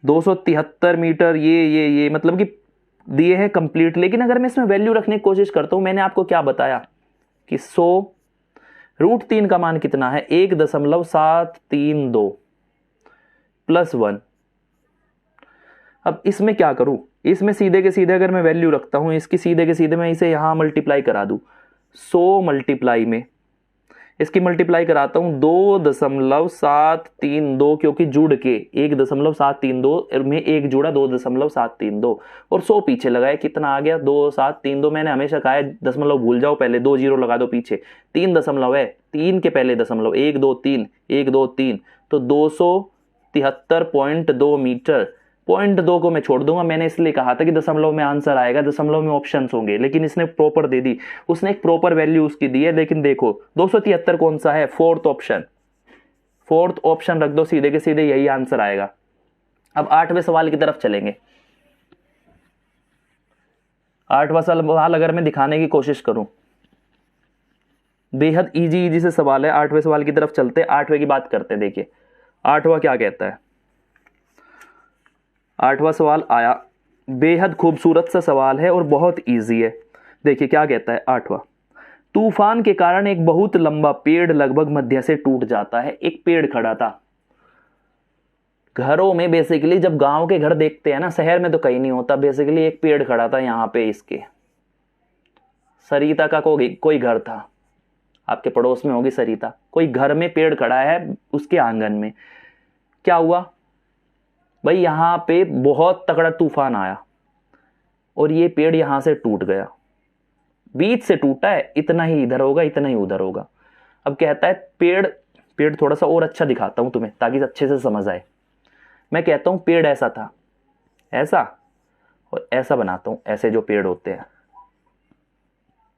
273 मीटर, ये मतलब कि दिए हैं कंप्लीट। लेकिन अगर मैं इसमें वैल्यू रखने की कोशिश करता हूं, मैंने आपको क्या बताया कि 100 √3 का मान कितना है, 1.732 + 1। अब इसमें क्या करूं, इसमें सीधे के सीधे अगर मैं वैल्यू रखता हूं इसकी, सीधे के सीधे मैं इसे यहां मल्टीप्लाई करा दूं, 100 मल्टीप्लाई में इसकी मल्टीप्लाई कराता हूं 2.732, क्योंकि जुड़ के 1.732 में एक जुड़ा 2.732, और 100 पीछे लगाए, कितना आ गया 2732। मैंने हमेशा कहा है दशमलव भूल जाओ, पहले 2 जीरो लगा दो पीछे, 3 दशमलव है, 3 के पहले दशमलव, 1 2 3 1 2 3, तो 273.2 मीटर। 0.2 को मैं छोड़ दूंगा, मैंने इसलिए कहा था कि दशमलव में आंसर आएगा, दशमलव में ऑप्शंस होंगे, लेकिन इसने प्रॉपर दे दी, उसने एक प्रॉपर वैल्यू उसकी दी है। लेकिन देखो 273 कौन सा है, फोर्थ ऑप्शन रख दो, सीधे के सीधे यही आंसर आएगा। अब 8वें सवाल की तरफ चलेंगे। 8वां सवाल अगर मैं दिखाने की कोशिश करूं, बेहद इजी से सवाल है। 8वें सवाल की तरफ चलते, 8वें की बात करते। देखिए 8वां क्या कहता है, 8वां सवाल आया, बेहद खूबसूरत सा सवाल है और बहुत इजी है। देखिए क्या कहता है 8वां, तूफान के कारण एक बहुत लंबा पेड़ लगभग मध्य से टूट जाता है। एक पेड़ खड़ा था, घरों में बेसिकली जब गांव के घर देखते हैं ना, शहर में तो कहीं नहीं होता, बेसिकली एक पेड़ खड़ा था यहां पे, इसके सरिता का कोई घर था, आपके पड़ोस में होगी सरिता, कोई घर में पेड़ खड़ा है उसके आंगन में। क्या हुआ भाई, यहां पे बहुत तगड़ा तूफान आया और ये पेड़ यहां से टूट गया, बीच से टूटा है, इतना ही इधर होगा इतना ही उधर होगा। अब कहता है पेड़ थोड़ा सा और अच्छा दिखाता हूं तुम्हें ताकि अच्छे से समझ आए। मैं कहता हूं पेड़ ऐसा था, ऐसा और ऐसा बनाता हूं, ऐसे जो पेड़ होते हैं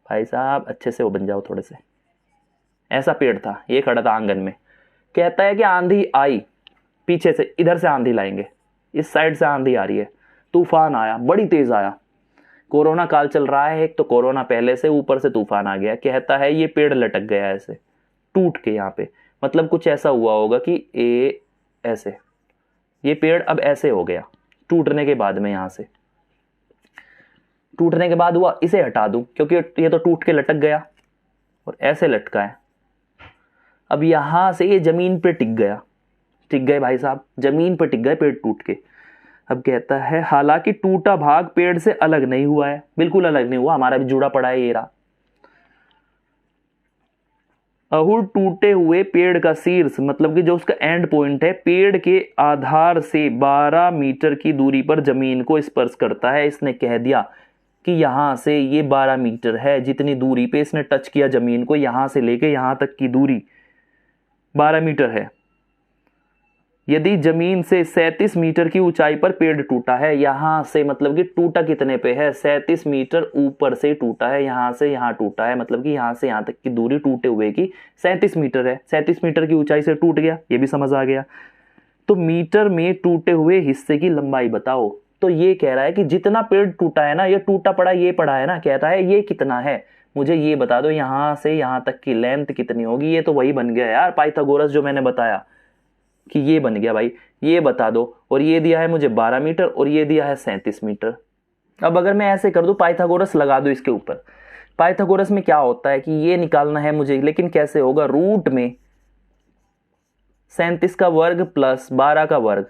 भाई साहब, अच्छे से वो बन जाओ थोड़े से। ऐसा पेड़ था, ये खड़ा था आंगन में। कहता है कि आंधी आई, पीछे से इधर से आंधी लाएंगे, इस साइड से आंधी आ रही है, तूफान आया, बड़ी तेज आया, कोरोना काल चल रहा है एक, तो कोरोना पहले से, ऊपर से तूफान आ गया। कहता है ये पेड़ लटक गया ऐसे टूट के, यहाँ पे मतलब कुछ ऐसा हुआ होगा कि ऐसे ये पेड़ अब ऐसे हो गया टूटने के बाद में, यहां से टूटने के बाद हुआ, इसे हटा दूं क्योंकि ये तो टूट के लटक गया और ऐसे लटका है। अब यहां से ये जमीन पे टिक गए भाई साहब, जमीन पे टिक गए पेड़ टूट के। अब कहता है हालांकि टूटा भाग पेड़ से अलग नहीं हुआ है, बिल्कुल अलग नहीं हुआ, हमारा भी जुड़ा पड़ा है ये रहा। अहुर टूटे हुए पेड़ का शीर्ष, मतलब कि जो उसका एंड पॉइंट है, पेड़ के आधार से 12 मीटर की दूरी पर जमीन को स्पर्श करता है। इसने कह दिया कि यहां से ये 12 मीटर है, जितनी दूरी पे इसने टच किया जमीन को, यहां से लेके यहां तक की दूरी 12 मीटर है। यदि जमीन से 37 मीटर की ऊंचाई पर पेड़ टूटा है, यहां से मतलब कि टूटा कितने पे है, 37 मीटर ऊपर से टूटा है, यहां से यहां टूटा है, मतलब कि यहां से यहां तक की दूरी टूटे हुए की 37 मीटर है। 37 मीटर की ऊंचाई से टूट गया, ये भी समझ आ गया। तो मीटर में टूटे हुए हिस्से की लंबाई बताओ। तो ये कह रहा है कि जितना पेड़ टूटा है ना, ये टूटा पड़ा ये पड़ा है ना, कहता है ये कितना है, मुझे ये बता दो यहां से यहां तक की लेंथ कितनी होगी। ये तो वही बन गया यार पाइथागोरस जो मैंने बताया कि ये बन गया भाई, ये बता दो। और ये दिया है मुझे 12 मीटर और ये दिया है 37 मीटर। अब अगर मैं ऐसे कर दूं, पाइथागोरस लगा दूं इसके ऊपर, पाइथागोरस में क्या होता है कि ये निकालना है मुझे, लेकिन कैसे होगा, रूट में 37 का वर्ग प्लस 12 का वर्ग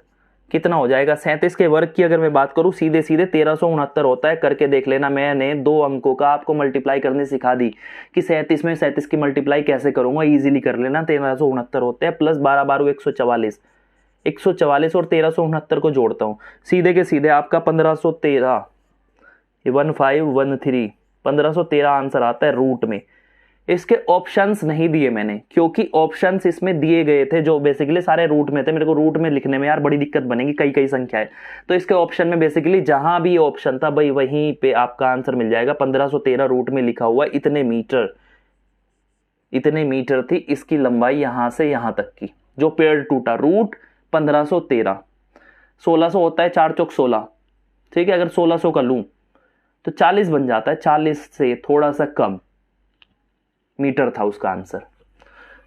कितना हो जाएगा। 37 के वर्ग की अगर मैं बात करूं सीधे सीधे 1369 होता है, करके देख लेना। मैंने 2 अंकों का आपको मल्टीप्लाई करनी सिखा दी कि 37 में 37 की मल्टीप्लाई कैसे करूंगा, इजीली कर लेना। 1369 होते हैं प्लस 12 12 144, 144 और 1369 को जोड़ता हूं, सीधे के सीधे आपका 1513, 1513, 1513 आंसर आता है रूट में। इसके ऑप्शंस नहीं दिए मैंने, क्योंकि ऑप्शंस इसमें दिए गए थे जो बेसिकली सारे रूट में थे। मेरे को रूट में लिखने में यार बड़ी दिक्कत बनेगी, कई कई संख्याएं, तो इसके ऑप्शन में बेसिकली जहां भी ऑप्शन था भाई वहीं पे आपका आंसर मिल जाएगा। 1513 रूट में लिखा हुआ इतने मीटर थी इसकी लंबाई यहां से यहां तक की, जो पेड़ टूटा। रूट 1513, 1600 होता है, 4 चौक 16, ठीक है। अगर 1600 का लूं तो 40 बन जाता है, 40 से थोड़ा सा कम मीटर था उसका आंसर।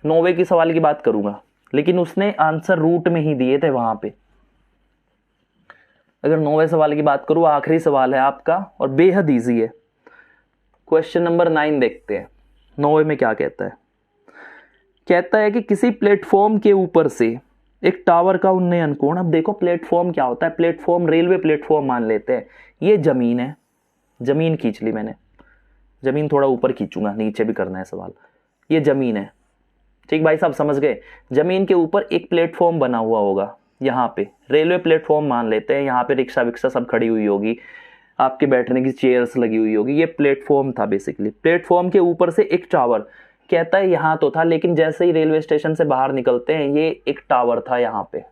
90 की सवाल की बात करूंगा, लेकिन उसने आंसर रूट में ही दिए थे वहां पे। अगर 90 सवाल की बात करूं, आखिरी सवाल है आपका और बेहद इजी है। क्वेश्चन नंबर 9 देखते हैं 90 में क्या कहता है। कहता है कि किसी प्लेटफॉर्म के ऊपर से एक टावर का उन्नयन कोण। अब देखो प्लेटफॉर्म क्या होता है, प्लेटफॉर्म रेलवे प्लेटफॉर्म मान लेते हैं। ये जमीन है, जमीन खींच ली मैंने, जमीन थोड़ा ऊपर खींचूंगा, नीचे भी करना है सवाल। ये जमीन है, ठीक भाई साहब समझ गए। जमीन के ऊपर एक प्लेटफॉर्म बना हुआ होगा, यहाँ पे रेलवे प्लेटफॉर्म मान लेते हैं। यहाँ पे रिक्शा विक्शा सब खड़ी हुई होगी, आपके बैठने की चेयर्स लगी हुई होगी। ये प्लेटफॉर्म था बेसिकली। प्लेटफॉर्म के ऊपर से एक टावर, कहता है यहाँ तो था, लेकिन जैसे ही रेलवे स्टेशन से बाहर निकलते हैं, ये एक टावर था यहाँ पे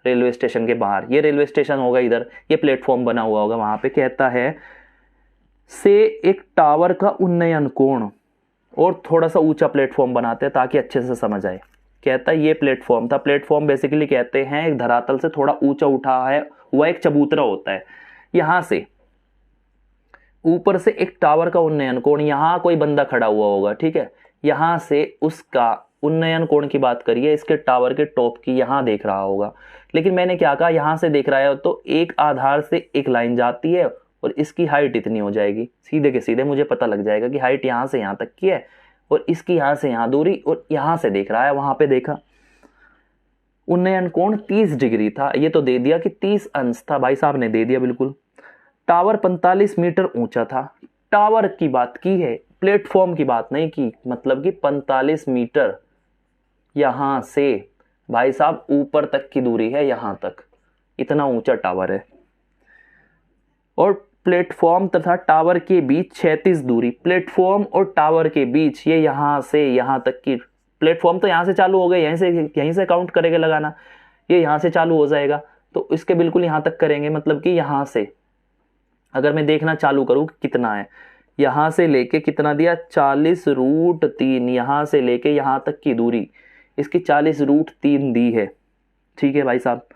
रेलवे स्टेशन के बाहर। ये रेलवे स्टेशन होगा इधर, ये प्लेटफॉर्म बना हुआ होगा वहां पे। कहता है से एक टावर का उन्नयन कोण, और थोड़ा सा ऊंचा प्लेटफॉर्म बनाते हैं ताकि अच्छे से समझ आए। कहता है ये प्लेटफॉर्म था। प्लेटफॉर्म बेसिकली कहते हैं एक धरातल से थोड़ा ऊंचा उठा है वह एक चबूतरा होता है। यहां से ऊपर से एक टावर का उन्नयन कोण, यहां कोई बंदा खड़ा हुआ होगा, ठीक है। यहां से उसका उन्नयन कोण की बात करिए, इसके टावर के टॉप की, यहां देख रहा होगा। लेकिन मैंने क्या कहा, यहां से देख रहा है तो एक आधार से एक लाइन जाती है और इसकी हाइट इतनी हो जाएगी। सीधे के सीधे मुझे पता लग जाएगा कि हाइट यहां से यहां तक की है और इसकी यहां से यहां दूरी, और यहां से देख रहा है, वहां पे देखा। उन्नयन कोण 30 डिग्री था, ये तो दे दिया कि 30 अंश था, भाई साहब ने दे दिया बिल्कुल। टावर 45 मीटर ऊंचा था। टावर की बात की है, प्लेटफॉर्म की बात नहीं की, मतलब कि 45 मीटर यहां से भाई साहब ऊपर तक की दूरी है, यहां तक इतना ऊंचा टावर है। और प्लेटफॉर्म तथा टावर के बीच 36 दूरी, प्लेटफॉर्म और टावर के बीच ये यहां से यहां तक की। प्लेटफॉर्म तो यहां से चालू हो गए, यहीं से काउंट करेंगे लगाना, ये यहां से चालू हो जाएगा तो इसके बिल्कुल यहां तक करेंगे, मतलब कि यहां से अगर मैं देखना चालू करूं कितना है, यहां से लेके कितना दिया 40√3, यहां से लेके यहां तक की दूरी इसकी 40√3 दी है, ठीक है भाई साहब।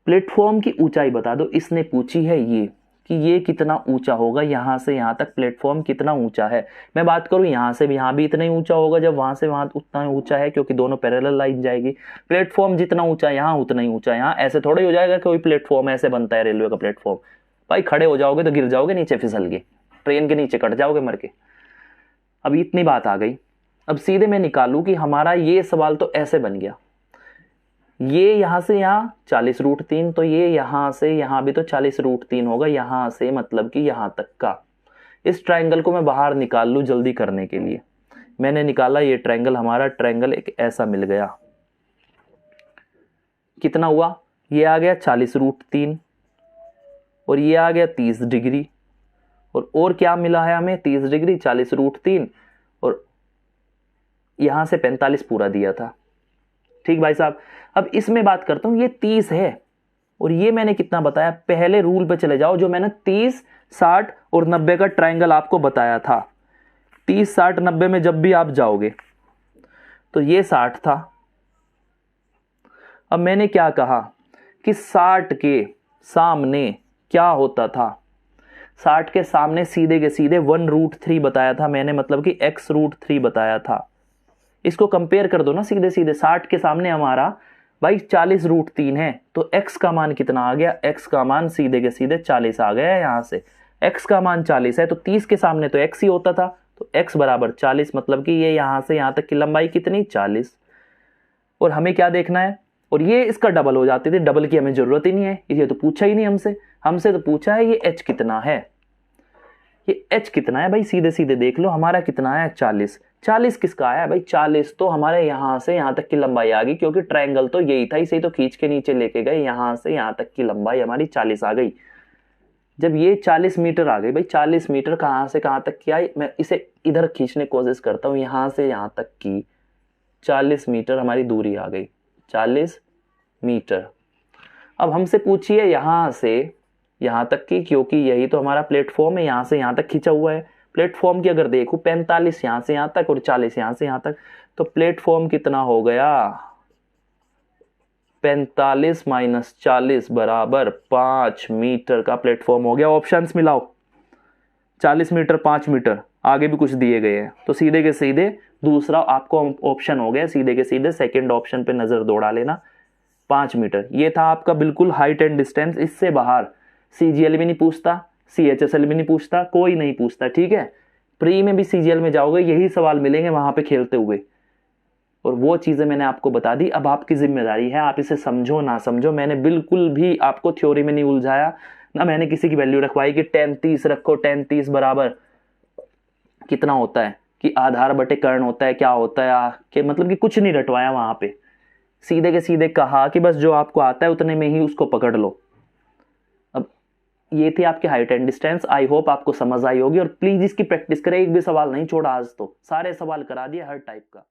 प्लेटफॉर्म की ऊंचाई बता दो, इसने पूछी है ये कि ये कितना ऊंचा होगा, यहां से यहां तक प्लेटफॉर्म कितना ऊंचा है। मैं बात करूं यहां से भी, यहां भी इतना ही ऊंचा होगा, जब वहां से वहां उतना ही ऊंचा है, क्योंकि दोनों पैरेलल लाइन जाएगी। प्लेटफॉर्म जितना ऊंचा यहां उतना ही ऊंचा यहां, ऐसे थोड़ा ही हो जाएगा। कोई प्लेटफॉर्म ऐसे बनता है रेलवे का प्लेटफॉर्म, भाई खड़े हो जाओगे तो गिर जाओगे नीचे, फिसल के ट्रेन के नीचे कट जाओगे मर के। अब इतनी बात आ गई। अब सीधे मैं निकालू कि हमारा ये सवाल तो ऐसे बन गया, ये यहां से यहां 40√3, तो ये यहां से यहां भी तो 40√3 होगा, यहां से मतलब कि यहां तक का। इस ट्रायंगल को मैं बाहर निकाल लूं जल्दी करने के लिए। मैंने निकाला ये ट्रायंगल, हमारा ट्रायंगल एक ऐसा मिल गया। कितना हुआ, ये आ गया 40√3 और ये आ गया 30 डिग्री, और क्या मिला है हमें 30 डिग्री 40√3 और यहां से 45 पूरा दिया था, ठीक भाई साहब। अब इसमें बात करता हूं, ये 30 है और ये मैंने कितना बताया, पहले रूल पे चले जाओ जो मैंने 30, 60 और 90 का ट्रायंगल आपको बताया था। 30, 60, 90 में जब भी आप जाओगे तो ये 60 था अब मैंने क्या कहा कि 60 के सामने क्या होता था, 60 के सामने सीधे के सीधे 1√3 बताया था मैंने, मतलब कि x√3 बताया था। इसको कंपेयर कर दो ना सीधे सीधे, 60 के सामने हमारा भाई 40√3 है, तो x का मान कितना आ गया, x का मान सीधे के सीधे 40 आ गया है। यहां से x का मान 40 है, तो 30 के सामने तो x ही होता था, तो x बराबर 40, मतलब कि ये यहां से यहां तक की लंबाई कितनी, 40। और हमें क्या देखना है, और ये इसका डबल हो जाती थी, डबल की हमें जरूरत ही नहीं है, ये तो पूछा ही नहीं हमसे, हमसे तो पूछा है ये h कितना है, ये h कितना है भाई, सीधे सीधे देख लो, हमारा कितना है 40। 40 किसका आया भाई, 40 तो हमारे यहां से यहां तक की लंबाई आ गई, क्योंकि ट्रायंगल तो यही था, इसे तो खींच के नीचे लेके गए, यहां से यहां तक की लंबाई हमारी 40 आ गई। जब ये 40 मीटर आ गई भाई, 40 मीटर कहां से कहां तक की आई, मैं इसे इधर खींचने की कोशिश करता हूं, यहां से यहां तक की 40 मीटर हमारी दूरी आ गई, 40 मीटर। अब हमसे पूछिए यहां से यहां तक की, क्योंकि यही तो हमारा प्लेटफॉर्म है, यहां से यहां तक खींचा हुआ है। प्लेटफॉर्म की अगर देखूं 45 यहां से यहां तक और 40 यहां से यहां तक, तो प्लेटफॉर्म कितना हो गया, 45 माइनस 40 बराबर 5 मीटर का प्लेटफॉर्म हो गया। ऑप्शंस मिलाओ, 40 मीटर 5 मीटर, आगे भी कुछ दिए गए हैं, तो सीधे के सीधे दूसरा आपको ऑप्शन हो गया, सीधे के सीधे सेकंड ऑप्शन पे नजर दौड़ा लेना, 5 मीटर। ये था आपका बिल्कुल हाइट एंड डिस्टेंस, इससे बाहर CGL भी नहीं पूछता, CHSL भी नहीं पूछता, कोई नहीं पूछता, ठीक है। प्री में भी CGL में जाओगे यही सवाल मिलेंगे वहां पे खेलते हुए, और वो चीजें मैंने आपको बता दी। अब आपकी जिम्मेदारी है, आप इसे समझो ना समझो, मैंने बिल्कुल भी आपको थ्योरी में नहीं उलझाया, ना मैंने किसी की वैल्यू रखवाई कि tan 30 रखो, tan 30 बराबर कितना होता है, कि आधार बटे कर्ण होता है, क्या होता है, कि मतलब कि कुछ नहीं रटवाया वहां पे, सीधे के सीधे कहा कि बस जो आपको आता है उतने में ही उसको पकड़ लो। अब ये थी आपकी height and distance, I hope आपको समझ आई होगी, और प्लीज इसकी प्रैक्टिस करें, एक भी सवाल नहीं छोड़ा आज, तो सारे सवाल करा दिए हर टाइप का।